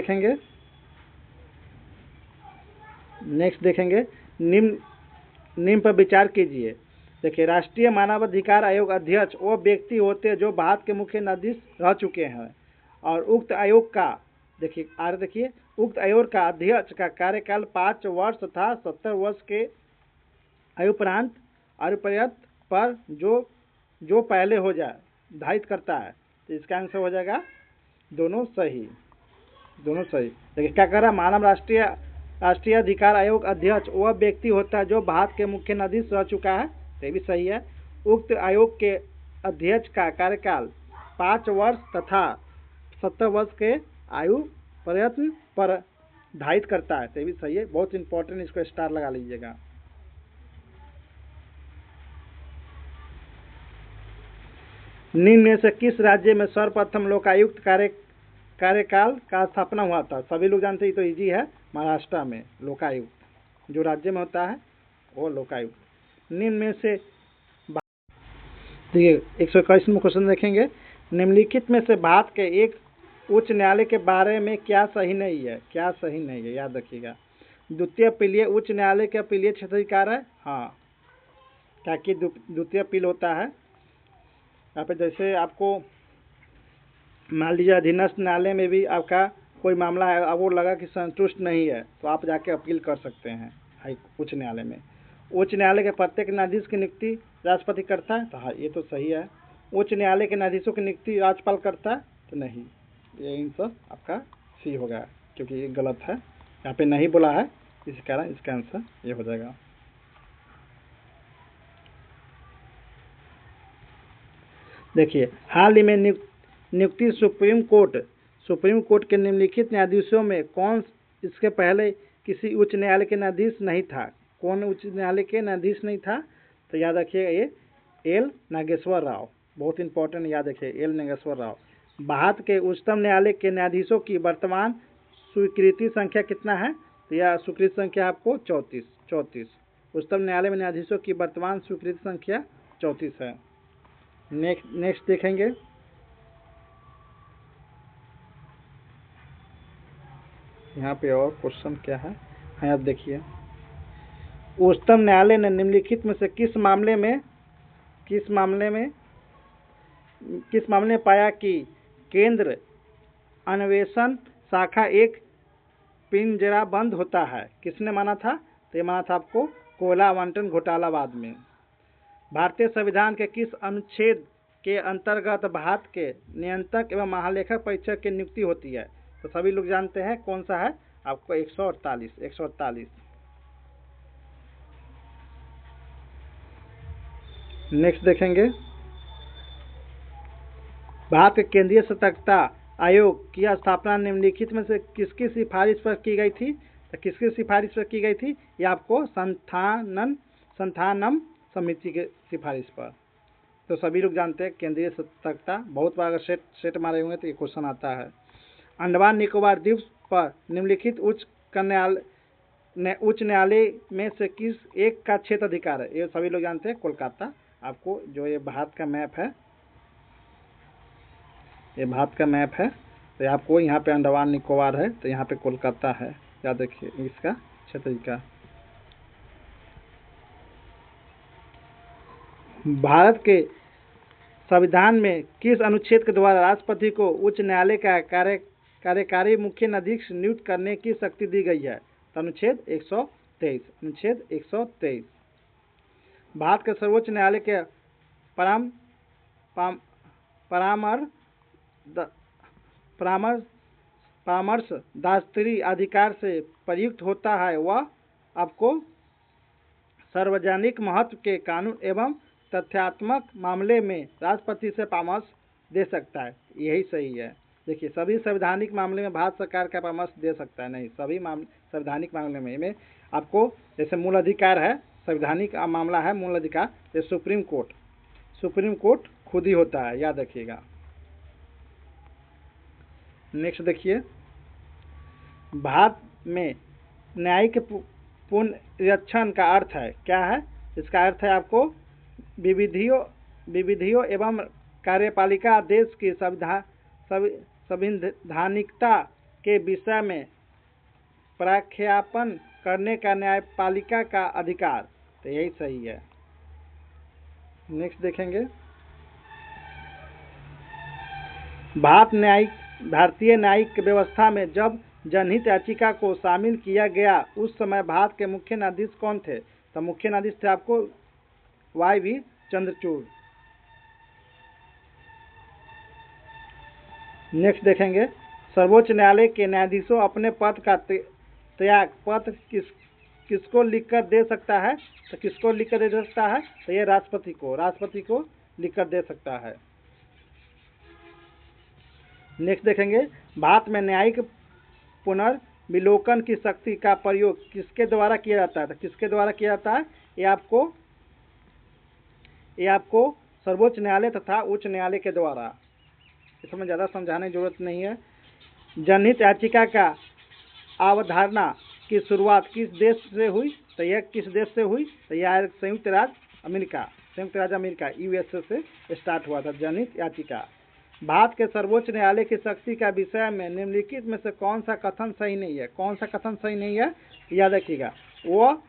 देखेंगे, निम्न पर विचार कीजिए। देखिए, राष्ट्रीय मानवाधिकार आयोग अध्यक्ष वो व्यक्ति होते हैं जो भारत के मुख्य न्यायाधीश रह चुके हैं, और उक्त आयोग का, देखिए आगे देखिए, उक्त आयोग का अध्यक्ष का कार्यकाल 5 वर्ष तथा 70 वर्ष के आयुपर्यंत पर जो पहले हो जाए धारित करता है। तो इसका आंसर हो जाएगा दोनों सही। देखिए क्या कर रहा है, मानव राष्ट्रीय अधिकार आयोग अध्यक्ष वह व्यक्ति होता है जो भारत के मुख्य न्यायाधीश रह चुका है, ये भी सही है। उक्त आयोग के अध्यक्ष का कार्यकाल 5 वर्ष तथा 70 वर्ष के आयु पर्यंत पर धारित करता है, तो ये भी सही है। बहुत इंपॉर्टेंट, इसको स्टार लगा लीजिएगा। निम्न में से किस राज्य में सर्वप्रथम लोकायुक्त कार्यकाल का स्थापना हुआ था? सभी लोग जानते हैं, तो इजी है, महाराष्ट्र में लोकायुक्त जो राज्य में होता है वो लोकायुक्त। निम्न में से देखिए 121 में क्वेश्चन देखेंगे, निम्नलिखित में से भारत के एक उच्च न्यायालय के बारे में क्या सही नहीं है? क्या सही नहीं है, याद रखिएगा। द्वितीय अपीलीय उच्च न्यायालय के अपीलीय क्षेत्राधिकार है, हाँ, ताकि द्वितीय अपील होता है। यहाँ पे जैसे आपको मान लीजिए अधीनस्थ न्यायालय में भी आपका कोई मामला है, अब वो लगा कि संतुष्ट नहीं है, तो आप जाके अपील कर सकते हैं उच्च न्यायालय में। उच्च न्यायालय के प्रत्येक न्यायाधीश की नियुक्ति राष्ट्रपति करता है, तो हाँ ये तो सही है। उच्च न्यायालय के न्यायाधीशों की नियुक्ति राज्यपाल करता है, तो नहीं, ये आंसर आपका सी होगा, क्योंकि ये गलत है। यहाँ पे नहीं बोला है, इसी कारण इसका आंसर ये हो जाएगा। देखिए, हाल ही में नियुक्ति सुप्रीम कोर्ट के निम्नलिखित न्यायाधीशों में कौन इसके पहले किसी उच्च न्यायालय के न्यायाधीश नहीं था? कौन उच्च न्यायालय के न्यायाधीश नहीं था? तो याद रखिएगा, ये एल नागेश्वर राव, बहुत इंपॉर्टेंट, याद रखिए, एल नागेश्वर राव। भारत के उच्चतम न्यायालय के न्यायाधीशों की वर्तमान स्वीकृति संख्या कितना है? तो यह स्वीकृति संख्या आपको 34। उच्चतम न्यायालय में न्यायाधीशों की वर्तमान स्वीकृति संख्या 34 है। नेक्स्ट देखेंगे, यहाँ पे और क्वेश्चन क्या है, हाँ आप देखिए, उच्चतम न्यायालय ने निम्नलिखित में से किस मामले में पाया कि केंद्र अन्वेषण शाखा एक पिंजराबंद होता है? किसने माना था? तो ये माना था आपको कोयला आवंटन घोटालावाद में। भारतीय संविधान के किस अनुच्छेद के अंतर्गत भारत के नियंत्रक एवं महालेखक परीक्षक की नियुक्ति होती है? तो सभी लोग जानते हैं कौन सा है, आपको 148। नेक्स्ट देखेंगे, भारत के केंद्रीय सतर्कता आयोग की स्थापना निम्नलिखित में से किसकी सिफारिश पर की गई थी? तो किसकी सिफारिश पर की गई थी? ये आपको संथानम समिति के सिफारिश पर। तो सभी लोग जानते हैं केंद्रीय सतर्कता, बहुत बार अगर सेट मारे हुए तो ये क्वेश्चन आता है। अंडमान निकोबार द्वीप पर निम्नलिखित उच्च न्यायालय में से किस एक का क्षेत्र अधिकार है? ये सभी लोग जानते हैं कोलकाता। आपको जो ये भारत का मैप है, ये भारत का मैप है, तो आपको यहाँ पे अंडमान निकोबार है, तो यहाँ पे कोलकाता है, याद रखिए इसका क्षेत्र का। भारत के संविधान में किस अनुच्छेद के द्वारा राष्ट्रपति को उच्च न्यायालय का कार्यकारी मुख्य न्यायाधीश नियुक्त करने की शक्ति दी गई है? तो अनुच्छेद 123। भारत के सर्वोच्च न्यायालय के परामर्श दास्त्री अधिकार से प्रयुक्त होता है, वह आपको सार्वजनिक महत्व के कानून एवं तथ्यात्मक मामले में राष्ट्रपति से परामर्श दे सकता है। यही सही है। देखिए, सभी संवैधानिक मामले में भारत सरकार का परामर्श दे सकता है नहीं, सभी संवैधानिक मामले में आपको, जैसे मूल अधिकार है, संवैधानिक मामला है मूल अधिकार, तो सुप्रीम कोर्ट खुद ही होता है, याद रखिएगा। नेक्स्ट देखिए, भारत में न्यायिक पुनरीक्षण का अर्थ है क्या है? इसका अर्थ है आपको विविधियों एवं कार्यपालिका आदेश की संवैधानिकता के विषय में प्रख्यापन करने का न्यायपालिका का अधिकार। तो यही सही है। नेक्स्ट देखेंगे, भारतीय न्यायिक व्यवस्था में जब जनहित याचिका को शामिल किया गया उस समय भारत के मुख्य न्यायाधीश कौन थे? तो मुख्य न्यायाधीश थे आपको YV चंद्रचूड़। नेक्स्ट देखेंगे, सर्वोच्च न्यायालय के न्यायाधीशों अपने पद का त्याग पत्र किसको लिखकर दे सकता है? तो किसको लिखकर दे सकता है? तो ये राष्ट्रपति को लिखकर दे सकता है। नेक्स्ट देखेंगे, भारत में न्यायिक पुनर्विलोकन की शक्ति का प्रयोग किसके द्वारा किया जाता है? तो किसके द्वारा किया जाता है? ये आपको सर्वोच्च न्यायालय तथा उच्च न्यायालय के द्वारा। इसमें ज़्यादा समझाने की जरूरत नहीं है। जनहित याचिका का अवधारणा की शुरुआत किस देश से हुई? तो यह किस देश से हुई? तो यह संयुक्त राज्य अमेरिका USA से स्टार्ट हुआ था जनहित याचिका। भारत के सर्वोच्च न्यायालय की शक्ति का विषय में निम्नलिखित में से कौन सा कथन सही नहीं है? कौन सा कथन सही नहीं है? याद रखिएगा, वो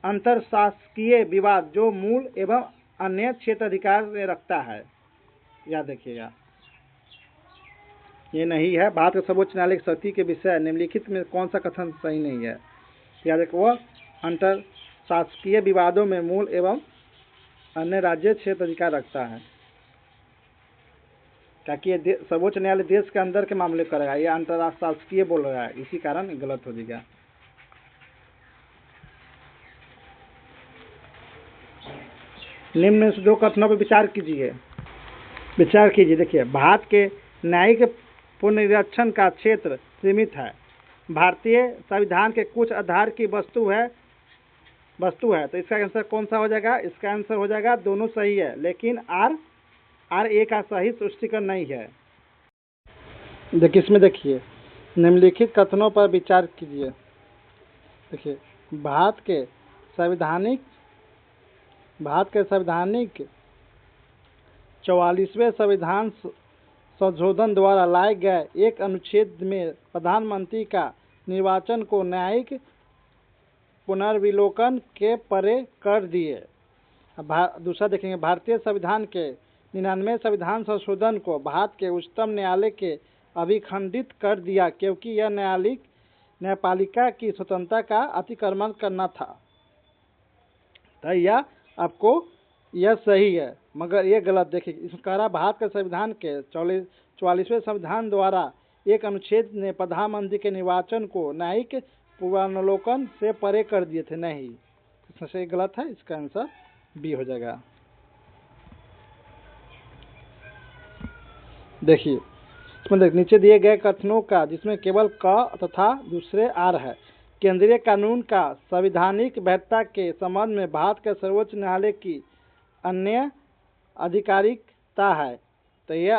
अंतरशासकीय विवाद जो मूल एवं अन्य क्षेत्र अधिकार में रखता है, याद रखिएगा, ये नहीं है। भारत के सर्वोच्च न्यायालय की शक्ति के विषय निम्नलिखित में कौन सा कथन सही नहीं है? याद रखिए, वह अंतरशासकीय विवादों में मूल एवं अन्य राज्य क्षेत्र अधिकार रखता है। ताकि ये सर्वोच्च न्यायालय देश के अंदर के मामले करेगा, ये अंतरराष्ट्रीय बोल रहा है, इसी कारण गलत हो जाएगा। निम्न में से दो कथनों पर विचार कीजिए। देखिए, भारत के न्यायिक पुनरीक्षण का क्षेत्र सीमित है। भारतीय संविधान के कुछ आधार की वस्तु है, तो इसका आंसर कौन सा हो जाएगा? इसका आंसर हो जाएगा दोनों सही है, लेकिन आर ए का सही स्पष्टीकरण नहीं है। देखिए, इसमें देखिए, निम्नलिखित कथनों पर विचार कीजिए। देखिए, भारत के संवैधानिक 44वें संविधान संशोधन द्वारा लाए गए एक अनुच्छेद में प्रधानमंत्री का निर्वाचन को न्यायिक पुनर्विलोकन के परे कर दिए। दूसरा देखेंगे, भारतीय संविधान के 99वें संविधान संशोधन को भारत के उच्चतम न्यायालय के अभिखंडित कर दिया, क्योंकि यह न्यायपालिका की स्वतंत्रता का अतिक्रमण करना था। तो यह सही है, मगर ये गलत। देखिए, इसमें कह रहा भारत के संविधान के 44वें संविधान द्वारा एक अनुच्छेद ने प्रधानमंत्री के निर्वाचन को न्यायिक पुनर्विलोकन से परे कर दिए थे। नहीं, इसमें से गलत है, इसका आंसर बी हो जाएगा। देखिए, इसमें नीचे दिए गए कथनों का जिसमें केवल क तथा दूसरे आर है। केंद्रीय कानून का संवैधानिक वैधता के संबंध में भारत के सर्वोच्च न्यायालय की अन्य आधिकारिकता है। तो यह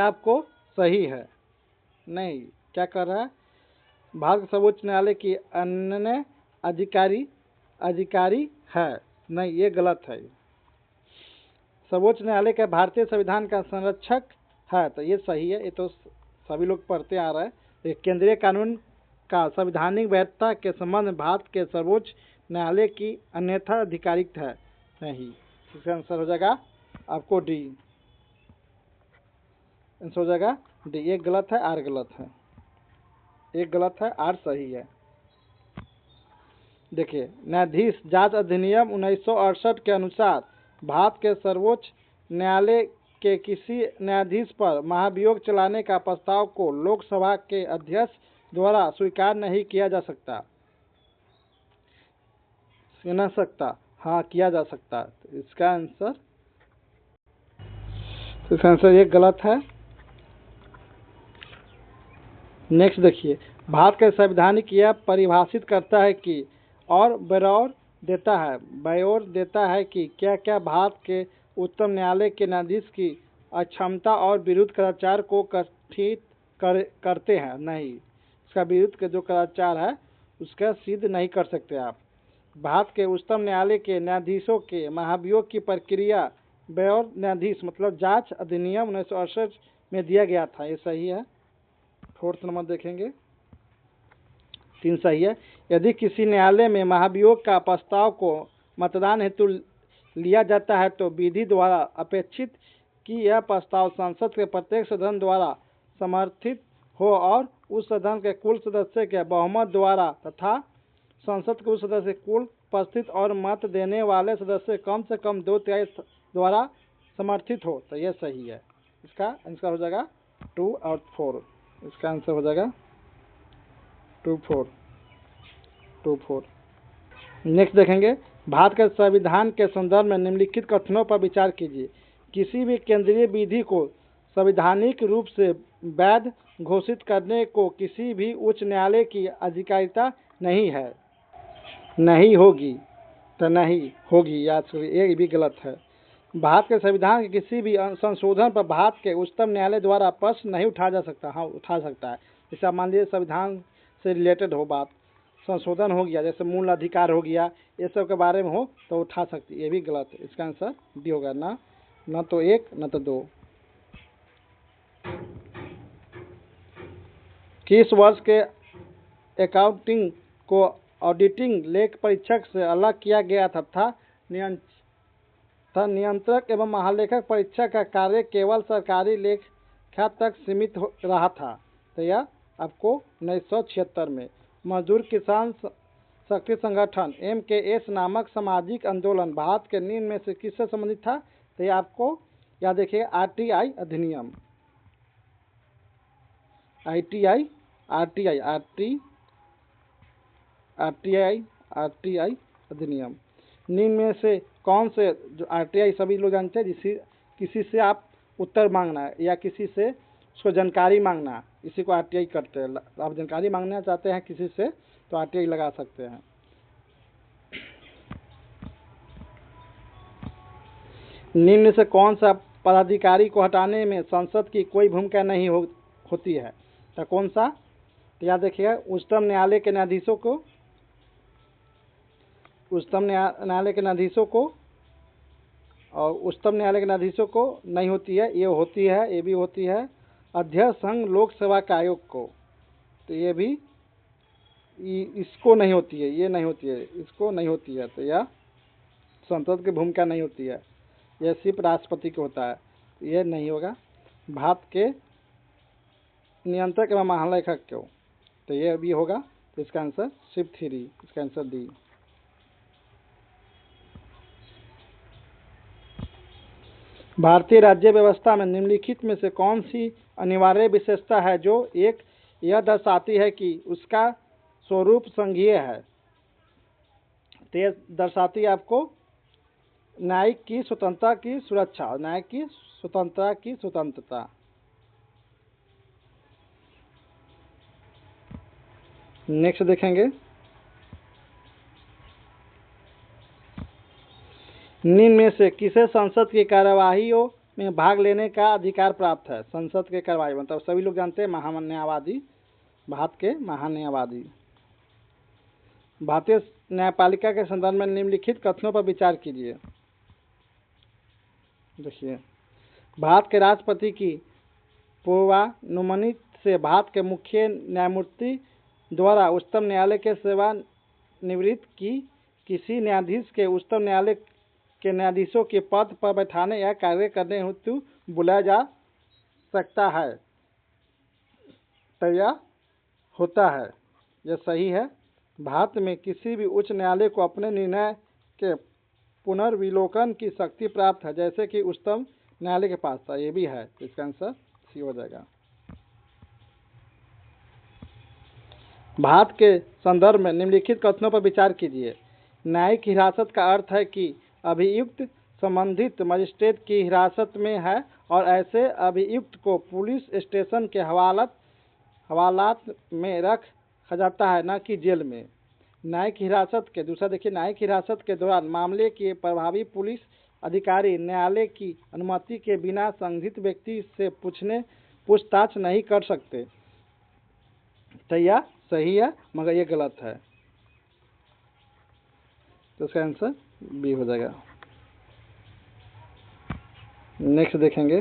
आपको सही है। नहीं, क्या कर रहा है? भारत के सर्वोच्च न्यायालय की अन्य अधिकारी है। नहीं, ये गलत है। सर्वोच्च न्यायालय का भारतीय संविधान का संरक्षक है, तो ये सही है। ये तो सभी लोग पढ़ते आ रहे हैं। केंद्रीय कानून का संवैधानिक वैधता के संबंध में भारत के सर्वोच्च न्यायालय की अन्यथा आधिकारिक है। नहीं, इसका आंसर हो जाएगा आपको डी। आंसर हो जाएगा डी। एक गलत है, आर गलत है। एक गलत है, आर सही है। देखिए, न्यायाधीश जांच अधिनियम 1968 के अनुसार भारत के सर्वोच्च न्यायालय के किसी न्यायाधीश पर महाभियोग चलाने का प्रस्ताव को लोकसभा के अध्यक्ष द्वारा स्वीकार नहीं किया जा सकता। हाँ, किया जा सकता। तो इसका आंसर ये गलत है। नेक्स्ट देखिए, भारत के संवैधानिक यह परिभाषित करता है कि और बरौर देता है कि क्या क्या भारत के उच्चतम न्यायालय के न्यायाधीश की अक्षमता और विरुद्ध कदाचार को कथित करते हैं। नहीं, इसका विरुद्ध के जो कदाचार है उसका सिद्ध नहीं कर सकते आप। भारत के उच्चतम न्यायालय के न्यायाधीशों के महाभियोग की प्रक्रिया बरौर न्यायाधीश मतलब जांच अधिनियम 1968 में दिया गया था। ये सही है। फोर्थ नंबर देखेंगे, 3 सही है। यदि किसी न्यायालय में महाभियोग का प्रस्ताव को मतदान हेतु लिया जाता है तो विधि द्वारा अपेक्षित कि यह प्रस्ताव संसद के प्रत्येक सदन द्वारा समर्थित हो और उस सदन के कुल सदस्य के बहुमत द्वारा तथा संसद के उस सदस्य कुल उपस्थित और मत देने वाले सदस्य कम से कम 2/3 द्वारा समर्थित हो। तो यह सही है। इसका आंसर हो जाएगा 2 और 4। इसका आंसर हो जाएगा 2, 4। नेक्स्ट देखेंगे, भारत के संविधान के संदर्भ में निम्नलिखित कथनों पर विचार कीजिए। किसी भी केंद्रीय विधि को संवैधानिक रूप से वैध घोषित करने को किसी भी उच्च न्यायालय की अधिकारिता नहीं है। नहीं होगी, तो नहीं होगी, याद करिए, ये भी गलत है। भारत के संविधान के किसी भी संशोधन पर भारत के उच्चतम न्यायालय द्वारा प्रश्न नहीं उठाया जा सकता। हाँ, उठा सकता है। जैसे मान लीजिए संविधान से रिलेटेड हो बात, संशोधन हो गया, जैसे मूल अधिकार हो गया, ये सब के बारे में हो तो उठा सकती है। ये भी गलत है। इसका आंसर डी होगा। ना तो 1 ना तो 2। किस वर्ष के अकाउंटिंग को ऑडिटिंग लेख परीक्षक से अलग किया गया तथा नियंत्रक एवं महालेखक परीक्षक का कार्य केवल सरकारी लेखा तक सीमित रहा था? तो यह आपको 1976 में मजदूर किसान शक्ति संगठन MKS नामक सामाजिक आंदोलन भारत के निम्न में से किससे संबंधित था? तो यह आपको या देखिए आरटीआई अधिनियम, आरटीआई आरटीआई अधिनियम। निम्न में से कौन से, जो आरटीआई सभी लोग जानते हैं, किसी से आप उत्तर मांगना है या किसी से उसको जानकारी मांगना, इसी को आरटीआई करते हैं। आप जानकारी मांगना चाहते हैं किसी से तो आरटीआई लगा सकते हैं। निम्न से कौन सा पदाधिकारी को हटाने में संसद की कोई भूमिका नहीं होती है? तो कौन सा? तो याद रखिएगा, उच्चतम न्यायालय के न्यायाधीशों को, उच्चतम न्यायालय के न्यायाधीशों को, और उच्चतम न्यायालय के न्यायाधीशों को नहीं होती है, ये होती है, ये भी होती है अध्यक्ष संघ लोक सेवा के आयोग को। तो ये भी इसको नहीं होती है, ये नहीं होती है, इसको नहीं होती है। तो यह संसद की भूमिका नहीं होती है, यह सिर्फ राष्ट्रपति को होता है। ये नहीं होगा। भारत के नियंत्रक एवं महालेखक को, तो ये भी होगा। तो इसका आंसर सिर्फ 3, इसका आंसर डी। भारतीय राज्य व्यवस्था में निम्नलिखित में से कौन सी अनिवार्य विशेषता है जो यह दर्शाती है कि उसका स्वरूप संघीय है? तो यह दर्शाती है आपको न्यायिक की स्वतंत्रता की सुरक्षा, और न्यायिक की स्वतंत्रता की स्वतंत्रता। नेक्स्ट देखेंगे, निम्न में से किसे संसद की कार्यवाहियों में भाग लेने का अधिकार प्राप्त है? संसद के कार्यवाही मतलब सभी लोग जानते हैं महान्यायवादी, भारत के महान्यायवादी। भारतीय न्यायपालिका के संदर्भ में निम्नलिखित कथनों पर विचार कीजिए। देखिए, भारत के राष्ट्रपति की पूर्वानुमति से भारत के मुख्य न्यायमूर्ति द्वारा उच्चतम न्यायालय के सेवा निवृत्त की किसी न्यायाधीश के उच्चतम न्यायालय के न्यायाधीशों के पद पर बैठाने या कार्य करने हेतु बुलाया जा सकता है। तो यह होता है, यह सही है। भारत में किसी भी उच्च न्यायालय को अपने निर्णय के पुनर्विलोकन की शक्ति प्राप्त है, जैसे कि उच्चतम न्यायालय के पास था। ये भी है, इसका आंसर सी हो जाएगा। भारत के संदर्भ में निम्नलिखित कथनों पर विचार कीजिए। न्यायिक हिरासत का अर्थ है कि अभियुक्त संबंधित मजिस्ट्रेट की हिरासत में है और ऐसे अभियुक्त को पुलिस स्टेशन के हवालात में रखा जाता है, न कि जेल में। न्यायिक हिरासत के दूसरा देखिए, न्यायिक हिरासत के दौरान मामले के प्रभावी पुलिस अधिकारी न्यायालय की अनुमति के बिना संदिग्ध व्यक्ति से पूछताछ नहीं कर सकते। तो यह सही है, मगर ये गलत है। तो इसका आंसर बी हो जाएगा। नेक्स्ट देखेंगे,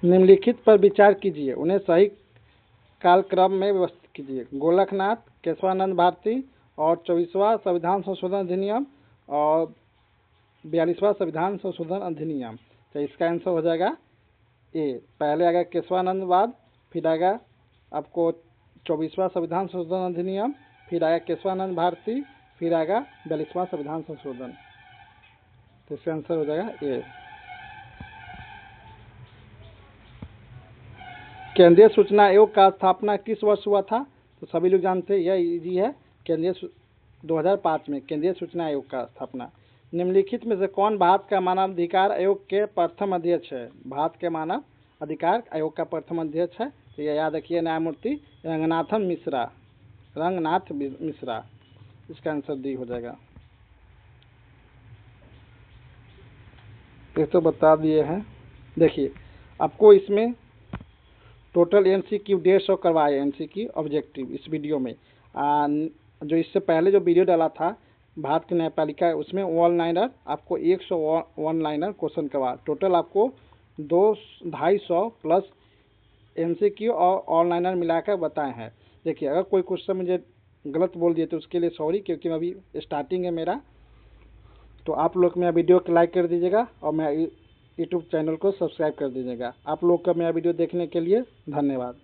निम्नलिखित पर विचार कीजिए, उन्हें सही कालक्रम में व्यवस्थित कीजिए। गोलकनाथ, केशवानंद भारती और 24वां संविधान संशोधन अधिनियम और 42वां संविधान संशोधन अधिनियम। तो इसका आंसर हो जाएगा ए। पहले आएगा केशवानंदवाद, फिर आएगा आपको 24वां संविधान संशोधन अधिनियम, फिर आएगा केशवानंद भारती, फिर आएगा 42वां संविधान संशोधन। तो इसका आंसर हो जाएगा ए। केंद्रीय सूचना आयोग का स्थापना किस वर्ष हुआ था? तो सभी लोग जानते हैं, यह इजी है। 2005 में केंद्रीय सूचना आयोग का स्थापना। निम्नलिखित में से कौन भारत का मानवाधिकार आयोग के प्रथम अध्यक्ष है? भारत के मानव अधिकार आयोग का प्रथम अध्यक्ष है, तो यह याद रखिए, न्यायमूर्ति रंगनाथ मिश्रा। इसका आंसर डी हो जाएगा। ये तो बता दिए हैं। देखिए, आपको इसमें टोटल MCQ 150 करवाए, MCQ ऑब्जेक्टिव इस वीडियो में। जो इससे पहले जो वीडियो डाला था भारत की न्यायपालिका, उसमें वन लाइनर आपको 100 वन लाइनर क्वेश्चन करवा, टोटल आपको 250 प्लस MCQ और ऑन लाइनर मिलाकर बताए हैं। देखिए, अगर कोई क्वेश्चन मुझे गलत बोल दिए तो उसके लिए सॉरी, क्योंकि अभी स्टार्टिंग है मेरा। तो आप लोग मेरा वीडियो को लाइक कर दीजिएगा और मेरा यूट्यूब चैनल को सब्सक्राइब कर दीजिएगा। आप लोग का मेरा वीडियो देखने के लिए धन्यवाद।